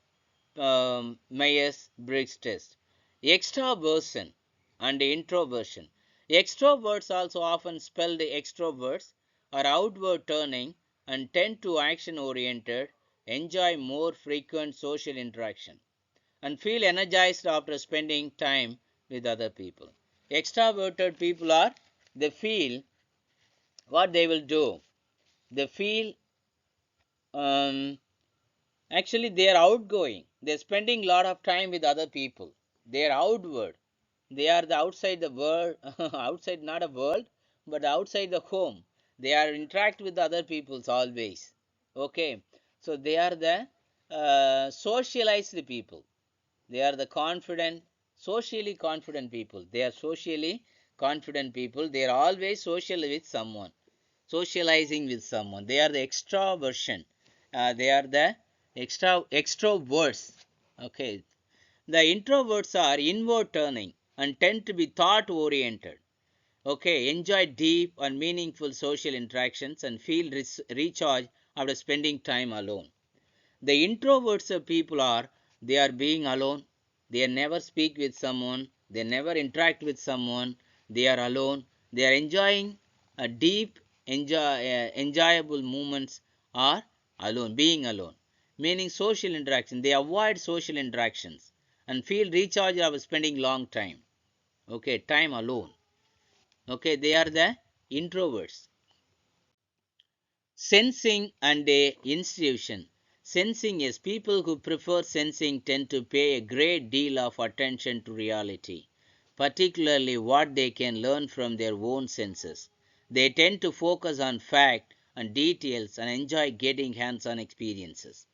Myers-Briggs test? Extraversion and introversion. Extroverts, also often spelled extroverts, are outward turning and tend to action oriented, enjoy more frequent social interaction, and feel energized after spending time with other people. Extroverted people are, they feel what they will do. They feel um, actually, they are outgoing. They're spending a lot of time with other people. They are outward. They are the outside the world, outside not a world, but outside the home. They are interact with other peoples always. Okay, so they are the socialized people. They are the confident, socially confident people. They are socially confident people. They are always social with someone, socializing with someone. They are the extraversion. They are the Extroverts. Okay. The introverts are inward turning and tend to be thought oriented. Okay. Enjoy deep and meaningful social interactions and feel recharged after spending time alone. The introverts of people are, they are being alone. They never speak with someone. They never interact with someone. They are alone. They are enjoying a deep, enjoyable moments are alone, being alone. Meaning social interaction. They avoid social interactions and feel recharged after spending long time. Okay, time alone. Okay, they are the introverts. Sensing and a institution. Sensing is people who prefer sensing tend to pay a great deal of attention to reality, particularly what they can learn from their own senses. They tend to focus on fact and details and enjoy getting hands-on experiences.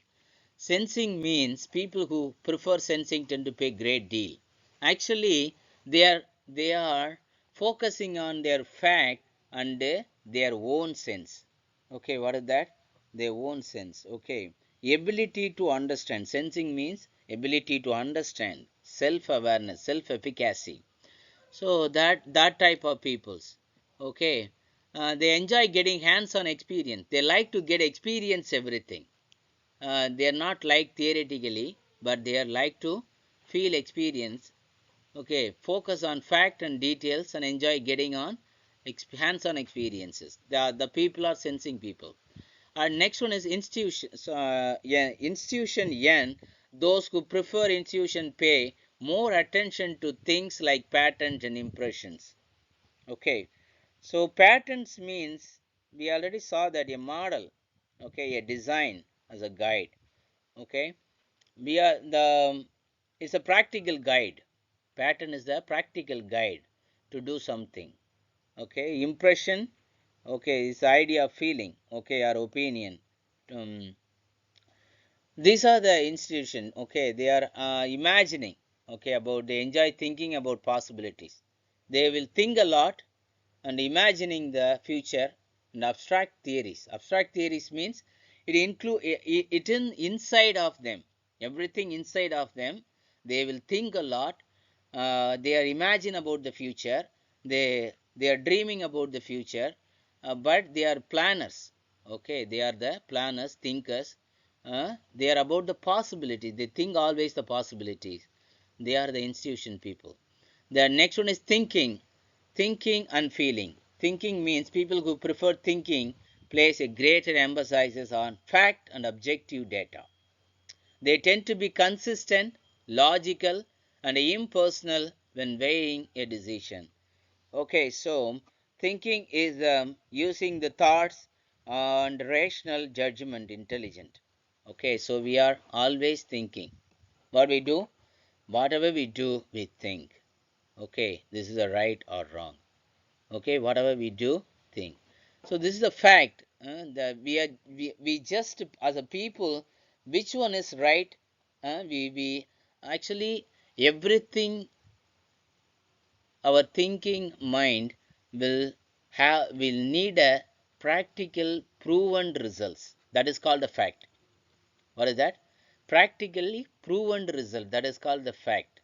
Sensing means people who prefer sensing tend to pay great deal. Actually, they are focusing on their fact and their own sense. Okay, what is that? Their own sense. Okay. Ability to understand. Sensing means ability to understand, self-awareness, self-efficacy. So that type of peoples. Okay. They enjoy getting hands-on experience. They like to get experience everything. They are not like theoretically, but they are like to feel experience. Okay, focus on fact and details and enjoy getting on hands-on experiences. The people are sensing people. And next one is institution. Yeah, institution N. Those who prefer institution pay more attention to things like patterns and impressions. Okay, so patterns means we already saw that a model, okay, a design as a guide. Okay, we are the it's a practical guide. Pattern is the practical guide to do something. Okay, impression, okay, is the idea of feeling, okay, our opinion. um, these are the institution, okay, they are imagining, okay, about, they enjoy thinking about possibilities. They will think a lot and imagining the future. And abstract theories means it include it in inside of them, everything inside of them. They will think a lot. They are imagine about the future. They are dreaming about the future. But they are planners. Okay, they are the planners, thinkers. They are about the possibilities. They think always the possibilities. They are the institution people. The next one is thinking. Thinking and feeling. Thinking means people who prefer thinking place a greater emphasis on fact and objective data. They tend to be consistent, logical, and impersonal when weighing a decision. Okay, so thinking is using the thoughts and rational judgment, intelligent. Okay, so we are always thinking. What we do? Whatever we do, we think. Okay, this is a right or wrong. Okay, whatever we do, think. So this is a fact, that we just as a people, which one is right. We actually, everything, our thinking mind will need a practical proven results. That is called the fact. What is that? Practically proven result, that is called the fact.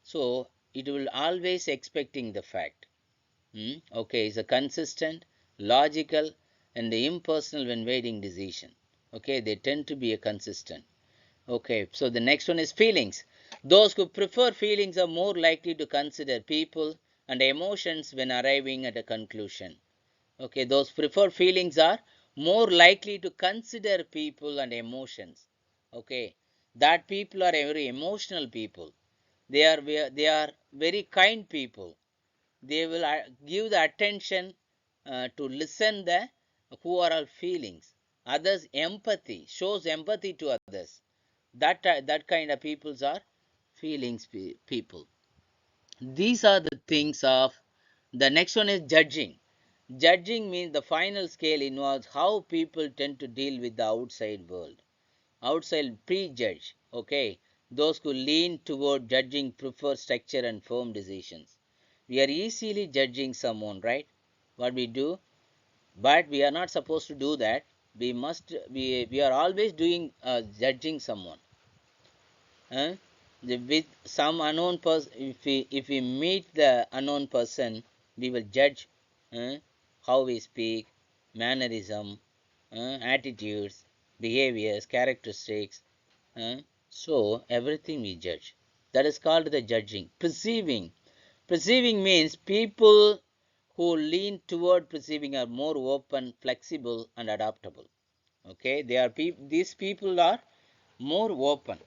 So it will always expecting the fact. Okay, it's a consistent, logical, and impersonal when weighing decision. Okay, they tend to be a consistent. Okay, so the next one is feelings. Those who prefer feelings are more likely to consider people and emotions when arriving at a conclusion. Okay, those prefer feelings are more likely to consider people and emotions. Okay, that people are very emotional people. They are very kind people. They will give the attention to listen the who are all feelings. Others empathy, shows empathy to others. That kind of peoples are feelings people. These are the things of. The next one is judging. Judging means the final scale involves how people tend to deal with the outside world. Outside prejudge. Okay, those who lean toward judging prefer structure and firm decisions. We are easily judging someone, right? What we do, but we are not supposed to do that. we are always doing judging someone. With some unknown person, if we meet the unknown person, we will judge how we speak, mannerism, attitudes, behaviors, characteristics. uh, so everything we judge. That is called the judging. Perceiving means people who lean toward perceiving are more open, flexible, and adaptable. Okay, these people are more open,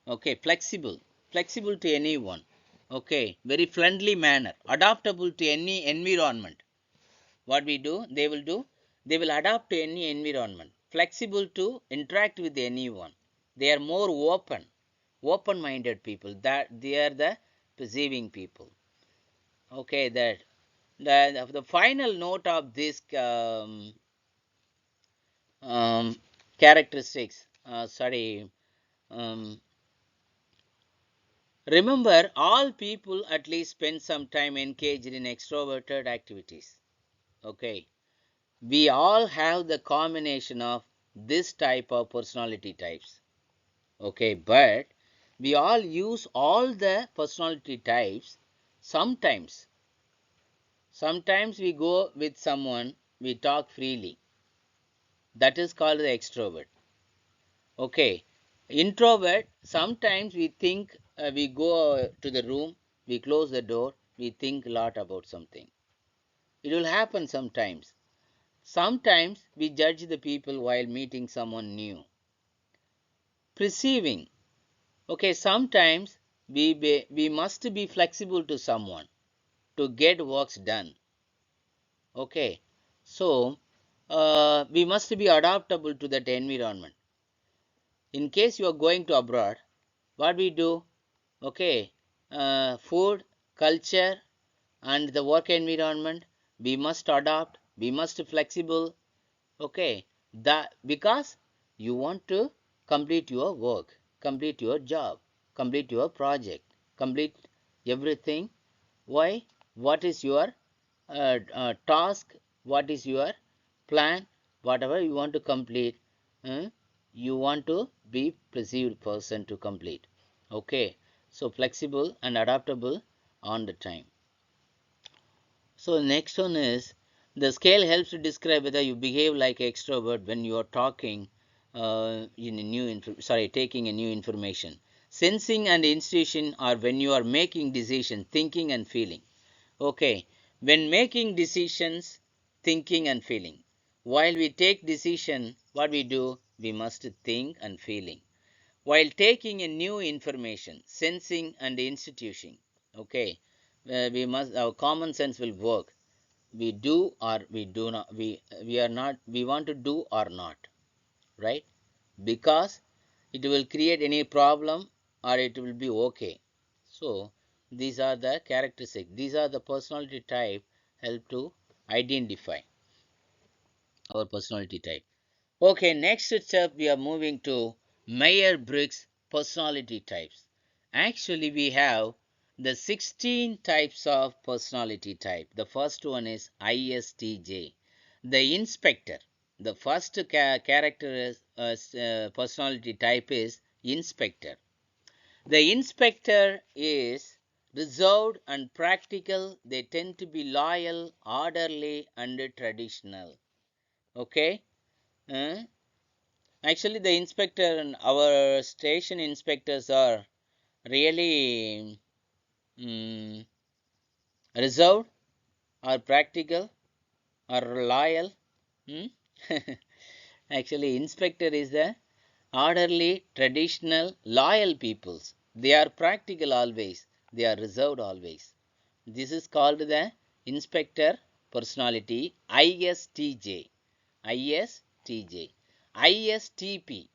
okay, flexible to anyone, okay, very friendly manner, adaptable to any environment. What we do, they will adapt to any environment, flexible to interact with anyone. They are more open-minded people. That they are the perceiving people. Okay, that the final note of this um, characteristics, um, remember, all people at least spend some time engaged in extroverted activities. Okay, we all have the combination of this type of personality types. Okay, but we all use all the personality types. Sometimes we go with someone, we talk freely. That is called the extrovert. Okay, introvert, sometimes we think, we go to the room, we close the door, we think a lot about something. It will happen sometimes. Sometimes we judge the people while meeting someone new. Perceiving, okay, sometimes we must be flexible to someone to get works done. Okay, so we must be adaptable to that environment. In case you are going to abroad, what we do, okay, food, culture, and the work environment, we must adapt, we must be flexible. Okay, that because you want to complete your work, complete your job, complete your project, complete everything. Why? What is your task? What is your plan? Whatever you want to complete, uh, you want to be perceived person to complete. Okay, so flexible and adaptable on the time. So next one is, the scale helps to describe whether you behave like an extrovert when you are talking in a taking a new information. Sensing and institution are when you are making decision, thinking and feeling. Okay, when making decisions, thinking and feeling. While we take decision, what we do, we must think and feeling. While taking a new information, sensing and institution. Okay, our common sense will work. We do or we do not, we are not, we want to do or not, right? Because it will create any problem or it will be okay. So these are the characteristics, these are the personality type help to identify our personality type. Okay, next step we are moving to Meyer-Briggs personality types. Actually, we have the 16 types of personality type. The first one is ISTJ, the inspector. The first personality type is inspector. The inspector is reserved and practical. They tend to be loyal, orderly, and traditional. Okay. Uh, Actually, the inspector and our station inspectors are really reserved or practical or loyal. Hmm? Actually, inspector is the orderly, traditional, loyal peoples. They are practical always. They are reserved always. This is called the inspector personality, ISTJ. ISTJ. ISTP.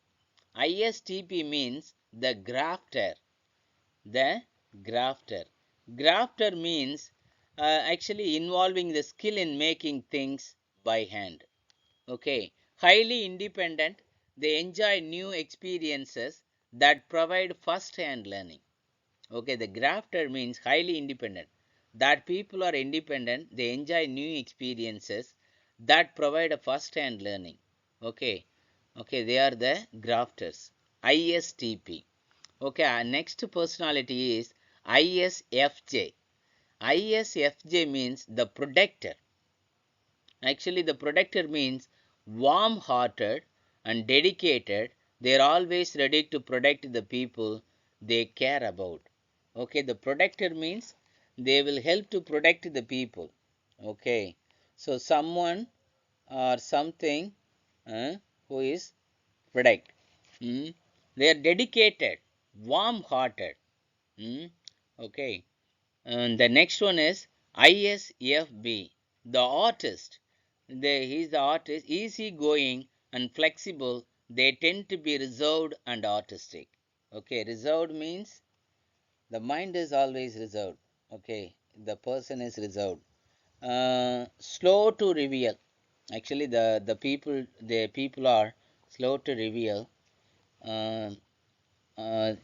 ISTP means the grafter. The grafter. Grafter means actually involving the skill in making things by hand. Okay. Highly independent. They enjoy new experiences that provide first-hand learning. Okay. The grafter means highly independent. That people are independent. They enjoy new experiences that provide a first-hand learning. Okay, okay, they are the grafters. ISTP. Okay, our next personality is ISFJ. ISFJ means the protector. Actually, the protector means warm hearted and dedicated. They are always ready to protect the people they care about. Okay, the protector means they will help to protect the people. Okay, so someone or something uh, who is protect. Mm. They are dedicated, warm hearted. Mm. Okay, and the next one is ISFB, the artist. He's the artist, easygoing and flexible. They tend to be reserved and artistic. Okay, reserved means the mind is always reserved. Okay, the person is reserved. Slow to reveal. Actually, the people are slow to reveal uh,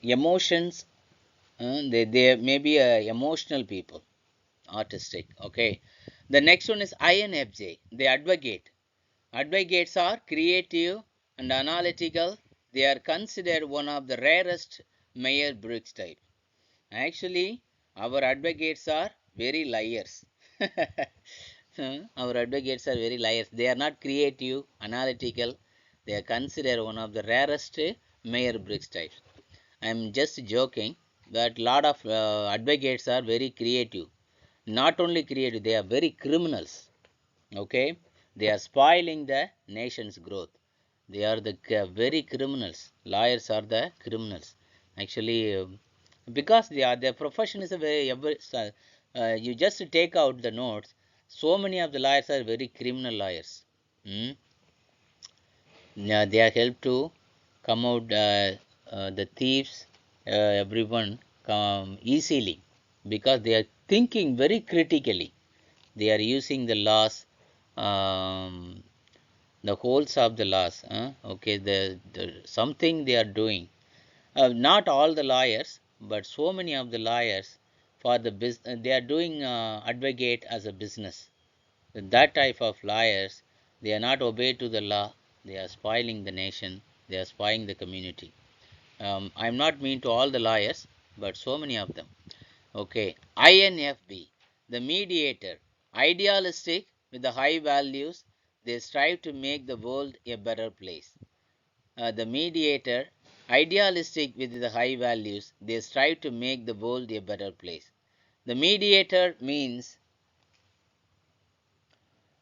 emotions. They may be emotional people, artistic. Okay, the next one is INFJ. They advocate. Advocates are creative and analytical. They are considered one of the rarest Meyer-Briggs type. Actually, our advocates are very liars. Our advocates are very liars. They are not creative, analytical. They are considered one of the rarest Meyer-Briggs types. I am just joking that lot of advocates are very creative. Not only creative, they are very criminals. Okay, they are spoiling the nation's growth. They are the very criminals. Lawyers are the criminals. Actually, because their profession is a you just take out the notes. So many of the lawyers are very criminal lawyers. Mm? Yeah, they are helped to come out the thieves, everyone come easily because they are thinking very critically. They are using the laws, um, the holes of the laws. Okay, the something they are doing. Not all the lawyers, but so many of the lawyers for the business, they are doing advocate as a business. That type of liars, they are not obey to the law. They are spoiling the nation. They are spoiling the community. I'm not mean to all the liars, but so many of them. Okay, INFB, the mediator, idealistic with the high values. They strive to make the world a better place. The mediator, idealistic with the high values. They strive to make the world a better place. The mediator means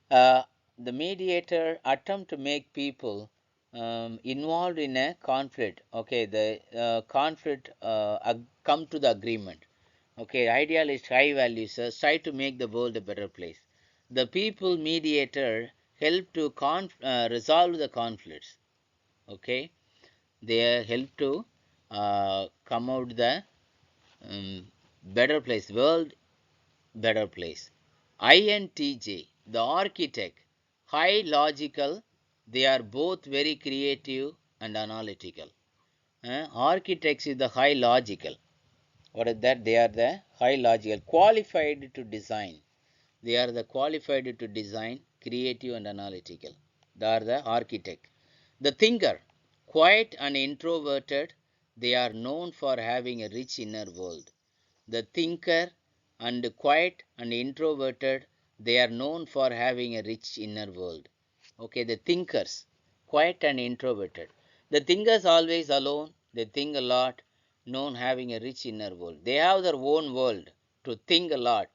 uh, the mediator attempt to make people involved in a conflict. Okay, the conflict come to the agreement. Okay, idealist high values try to make the world a better place. The people mediator help to resolve the conflicts. Okay, they help to come out the um, better place, world better place. INTJ, the architect, high logical, they are both very creative and analytical. Architects is the high logical. What is that? They are the high logical, qualified to design. They are the qualified to design, creative and analytical. They are the architect. The thinker, quiet and introverted, they are known for having a rich inner world. The thinker and quiet and introverted, they are known for having a rich inner world. Okay, the thinkers, quiet and introverted. The thinkers always alone, they think a lot, known having a rich inner world. They have their own world to think a lot.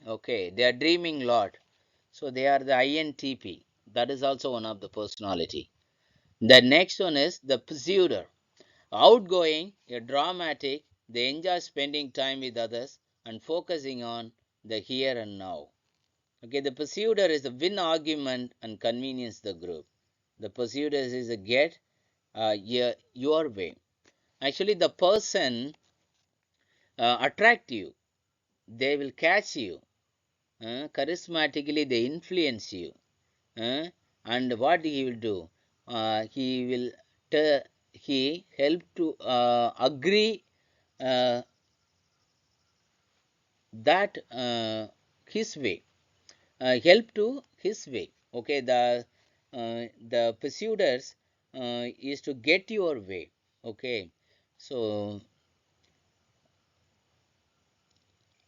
Okay, they are dreaming a lot. So they are the INTP. That is also one of the personality. The next one is the pursuer. Outgoing, a dramatic, they enjoy spending time with others and focusing on the here and now. Okay, the pursuer is a win argument and convenience the group. The pursuer is a get your way. Actually, the person attract you, they will catch you. Charismatically, they influence you. Uh, and what he will do? He will he help to agree uh, that his way, help to his way. Okay, the the pursuers is to get your way. Okay, so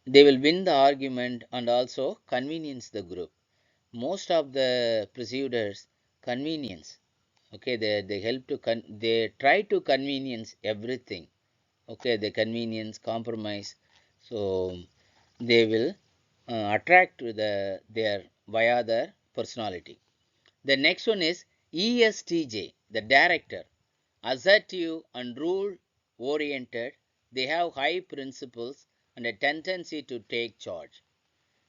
they will win the argument and also convenience the group. Most of the pursuers convenience. Okay, they help to they try to convenience everything. Okay, the convenience compromise, so they will attract to their via their personality. The next one is ESTJ, the director, assertive and rule oriented. They have high principles and a tendency to take charge.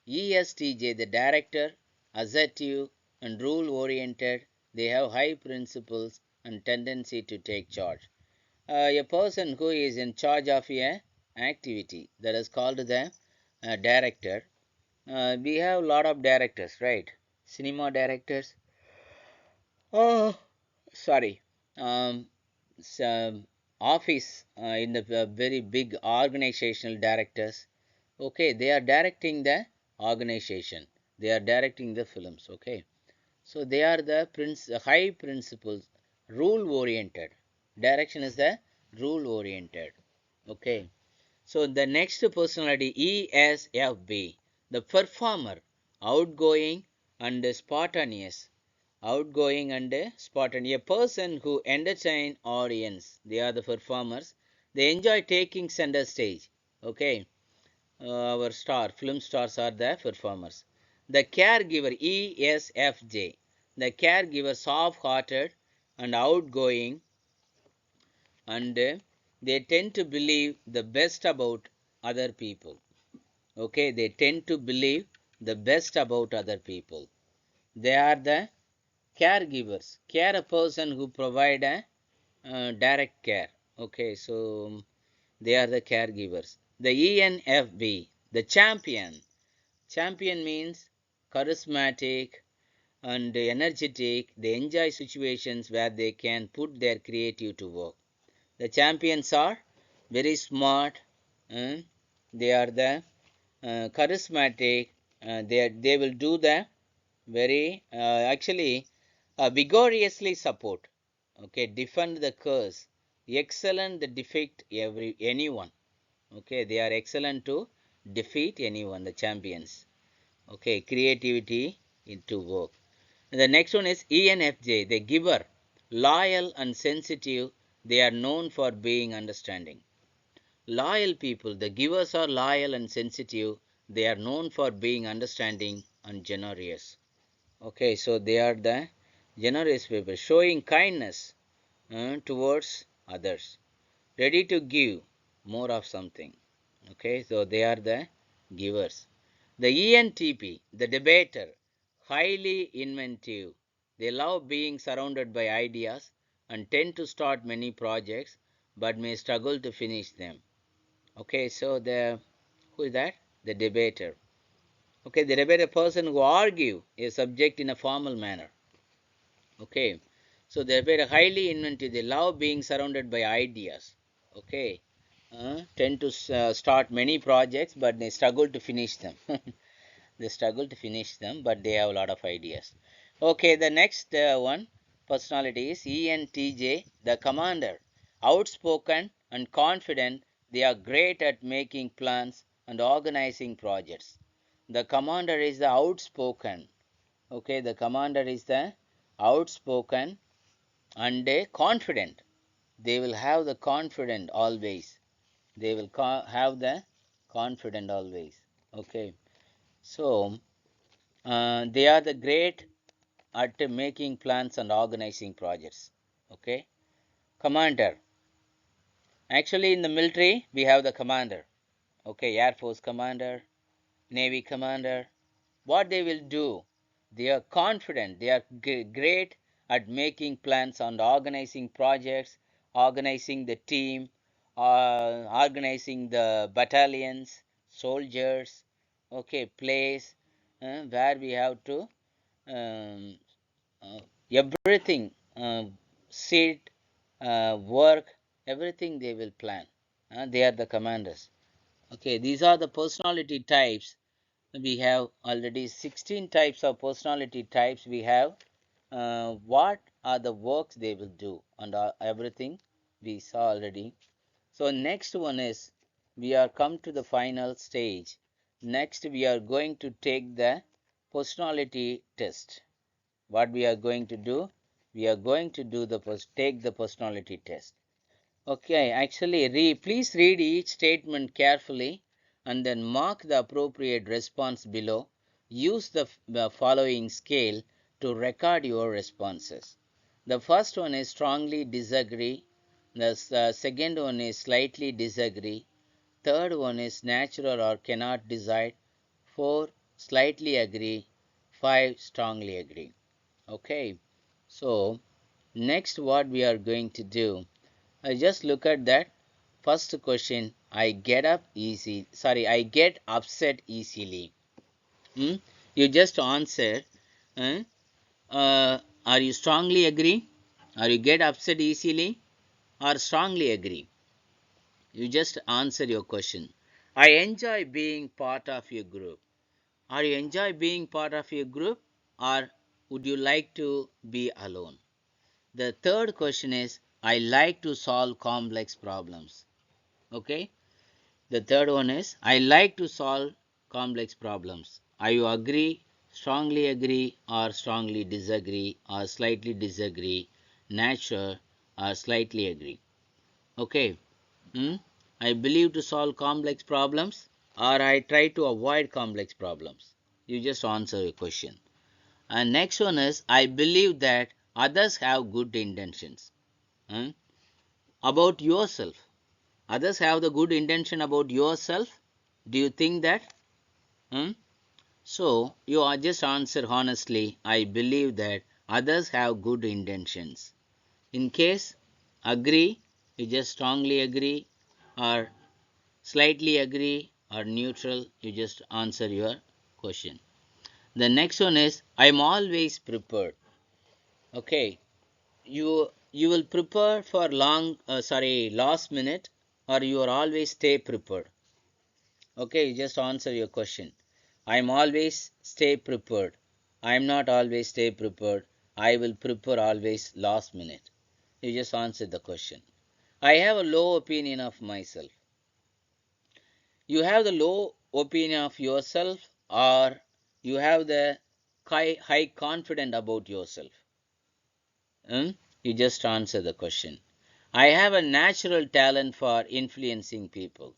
ESTJ, the director, assertive and rule oriented. They have high principles and tendency to take charge. A person who is in charge of a activity, that is called the director. We have a lot of directors, right? Cinema directors. Oh, sorry. Um, some office in the very big organizational directors. Okay, they are directing the organization. They are directing the films. Okay, so they are the high principles, rule oriented. Direction is the rule oriented. Okay, so the next personality, ESFB, the performer, outgoing and spontaneous. Outgoing and spontaneous. A person who entertain audience. They are the performers. They enjoy taking center stage. Okay, our film stars are the performers. The caregiver, ESFJ, the caregiver, soft-hearted and outgoing, and they tend to believe the best about other people. Okay, they tend to believe the best about other people. They are the caregivers. Care a person who provide a direct care. Okay, so they are the caregivers. The ENFB, the champion. Champion means charismatic and energetic. They enjoy situations where they can put their creative to work. The champions are very smart. uh, they are the charismatic. They will do the very actually vigorously support. Okay, defend the cause. Excellent the defeat anyone. Okay, they are excellent to defeat anyone. The champions. Okay, creativity into work. And the next one is ENFJ, the giver, loyal and sensitive. They are known for being understanding. Loyal people, the givers are loyal and sensitive. They are known for being understanding and generous. Okay, so they are the generous people, showing kindness towards others, ready to give more of something. Okay, so they are the givers. The ENTP, the debater, highly inventive. They love being surrounded by ideas and tend to start many projects but may struggle to finish them. Okay, so the who is that? The debater. Okay, the debater, person who argue a subject in a formal manner. Okay, so they were highly inventive. They love being surrounded by ideas. Okay, tend to start many projects, but they struggle to finish them. They struggle to finish them, but they have a lot of ideas. Okay, the next one personality is ENTJ, the commander. Outspoken and confident, they are great at making plans and organizing projects. The commander is the outspoken. Okay, the commander is the outspoken and confident. They will have the confident always. They will have the confident always. Okay, so they are the great at making plans and organizing projects. Okay, commander. Actually, in the military, we have the commander. Okay, Air Force commander, Navy commander. What they will do, they are confident. They are great at making plans and organizing projects, organizing the team, organizing the battalions, soldiers. Okay, place where we have to um, uh, everything, sit, work, everything they will plan. They are the commanders. Okay, these are the personality types. We have already 16 types of personality types we have what are the works they will do, and everything we saw already. So next one is, we are come to the final stage. Next we are going to take the personality test. What we are going to do? We are going to do the take the personality test. Okay, actually please read each statement carefully and then mark the appropriate response below. Use the following scale to record your responses. The first one is strongly disagree. The second one is slightly disagree. Third one is natural or cannot decide. 4, slightly agree. 5, strongly agree. Okay, so next what we are going to do, I just look at that first question. I get upset easily. Hmm? You just answer. uh, are you strongly agree? Are you get upset easily? Or strongly agree? You just answer your question. I enjoy being part of your group. Are you enjoy being part of your group, or would you like to be alone? The third question is, I like to solve complex problems. Okay. The third one is, I like to solve complex problems. Are you agree, strongly agree, or strongly disagree, or slightly disagree, natural, or slightly agree? Okay. I believe to solve complex problems, or I try to avoid complex problems. You just answer your question. And next one is, I believe that others have good intentions. Hmm? About yourself. Others have the good intention about yourself. Do you think that? Hmm? So you are just answer honestly, I believe that others have good intentions. In case agree, you just strongly agree, or slightly agree, or neutral, you just answer your question. The next one is, I am always prepared. Okay, you will prepare for last minute, or you are always stay prepared. Okay, you just answer your question. I am always stay prepared. I am not always stay prepared. I will prepare always last minute. You just answer the question. I have a low opinion of myself. You have the low opinion of yourself, or you have the high confident about yourself. You just answer the question. I have a natural talent for influencing people.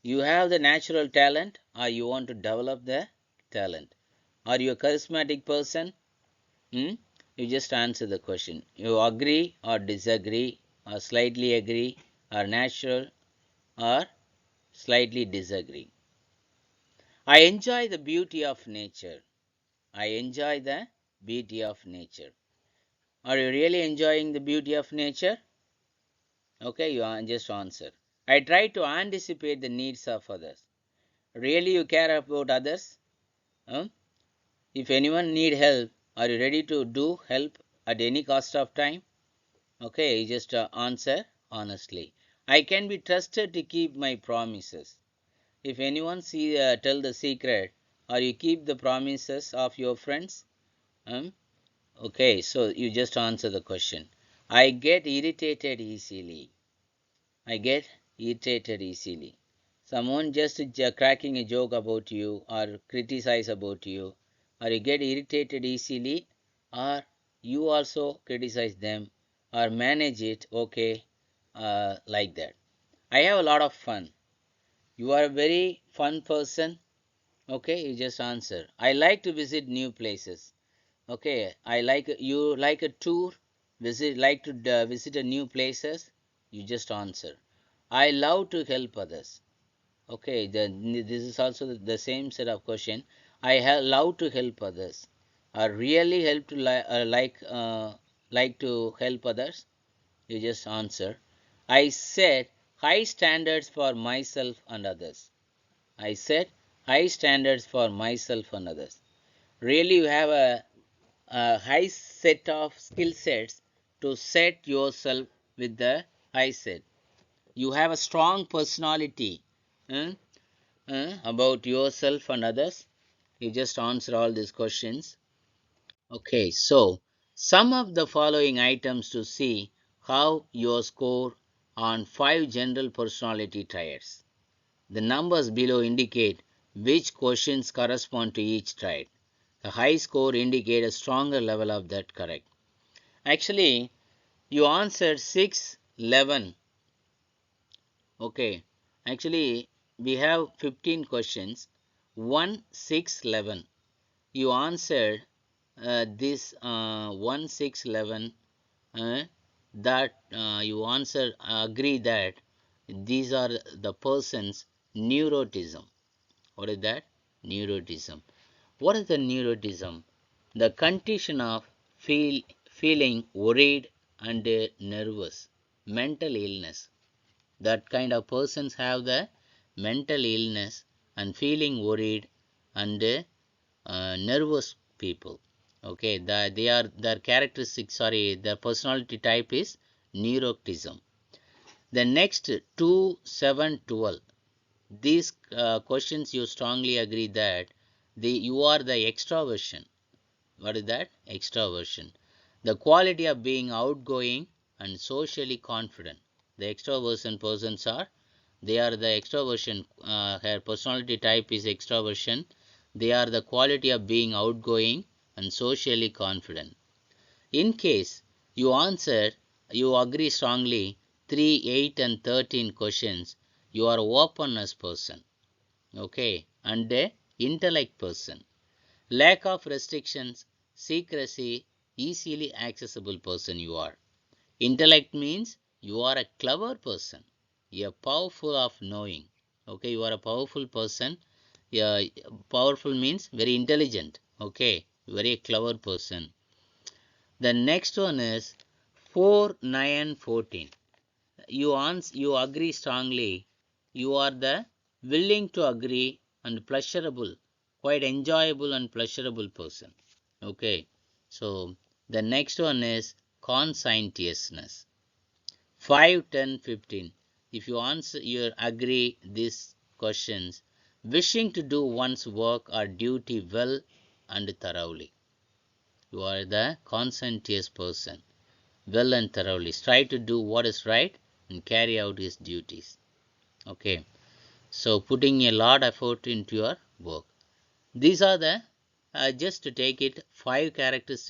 You have the natural talent, or you want to develop the talent? Are you a charismatic person? Hmm? You just answer the question. You agree or disagree, or slightly agree, or natural, or slightly disagree. I enjoy the beauty of nature. I enjoy the beauty of nature. Are you really enjoying the beauty of nature? Okay, you just answer. I try to anticipate the needs of others. Really you care about others? Huh? If anyone need help, are you ready to do help at any cost of time? Okay, you just answer honestly. I can be trusted to keep my promises. If anyone tell the secret, or you keep the promises of your friends? Okay, so you just answer the question. I get irritated easily. I get irritated easily. Someone just cracking a joke about you, or criticize about you, or you get irritated easily, or you also criticize them, or manage it, okay, like that. I have a lot of fun. You are a very fun person. Okay, you just answer. I like to visit new places. Okay, you like a tour, like to visit a new places. You just answer. I love to help others. Okay, this is also the same set of question. I love to help others. I really help to like to help others. You just answer. I set high standards for myself and others. I set high standards for myself and others. Really, you have a high set of skill sets to set yourself with the high set. You have a strong personality. eh, about yourself and others. You just answer all these questions. Okay, so Sum up the following items to see how you score on 5 general personality traits. The numbers below indicate which questions correspond to each trait. The high score indicates a stronger level of that correct. Actually, you answered 6, 11. Okay, actually, we have 15 questions. 1, 6, 11. You answered this 1, 6, 11. That you answer agree that these are the person's neuroticism. What is that? Neuroticism. What is the neuroticism? The condition of feeling worried and nervous, mental illness. That kind of persons have the mental illness and feeling worried and nervous people. Okay, they are their characteristics. Sorry, their personality type is neuroticism. The next 2, 7, 12. These questions you strongly agree that you are the extraversion. What is that? Extraversion. The quality of being outgoing and socially confident. The extroversion persons are, they are the extroversion, her personality type is extroversion. They are the quality of being outgoing and socially confident. In case you answer, you agree strongly 3, 8 and 13 questions, you are openness person. Okay, and a intellect person. Lack of restrictions, secrecy, easily accessible person you are. Intellect means you are a clever person. You are powerful of knowing. Okay, you are a powerful person. Yeah, powerful means very intelligent. Okay, very clever person. The next one is 4, 9, 14. You agree strongly. You are the willing to agree and pleasurable, quite enjoyable and pleasurable person. Okay, so the next one is conscientiousness. 5, 10, 15. If you answer, you agree these questions, wishing to do one's work or duty well and thoroughly. You are the conscientious person, well and thoroughly. Try to do what is right and carry out his duties. Okay, so putting a lot of effort into your work. These are the just to take it 5 characters.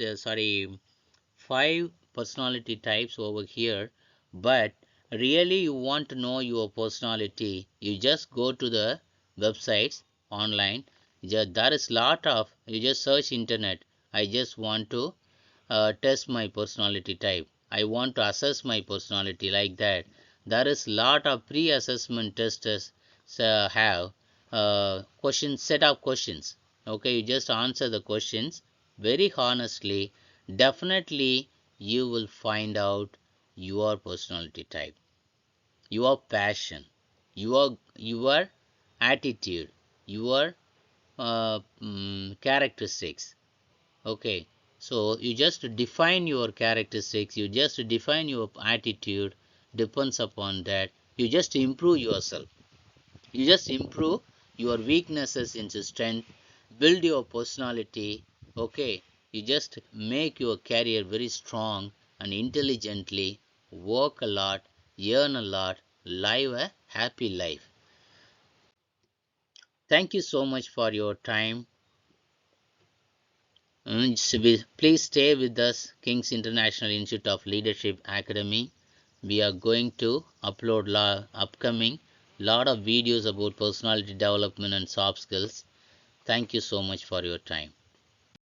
5 personality types over here. But really, you want to know your personality, you just go to the websites online. There is lot of, you just search internet. I just want to test my personality type. I want to assess my personality, like that. There is lot of pre-assessment testers have questions, set of questions. Okay, you just answer the questions very honestly. Definitely, you will find out your personality type, your passion, your attitude, your characteristics. Okay, so you just define your characteristics, you just define your attitude, depends upon that. You just improve yourself, you just improve your weaknesses into strength, build your personality. Okay, you just make your career very strong and intelligently, work a lot, earn a lot, live a happy life. Thank you so much for your time. Please stay with us, King's International Institute of Leadership Academy. We are going to upload upcoming lot of videos about personality development and soft skills. Thank you so much for your time.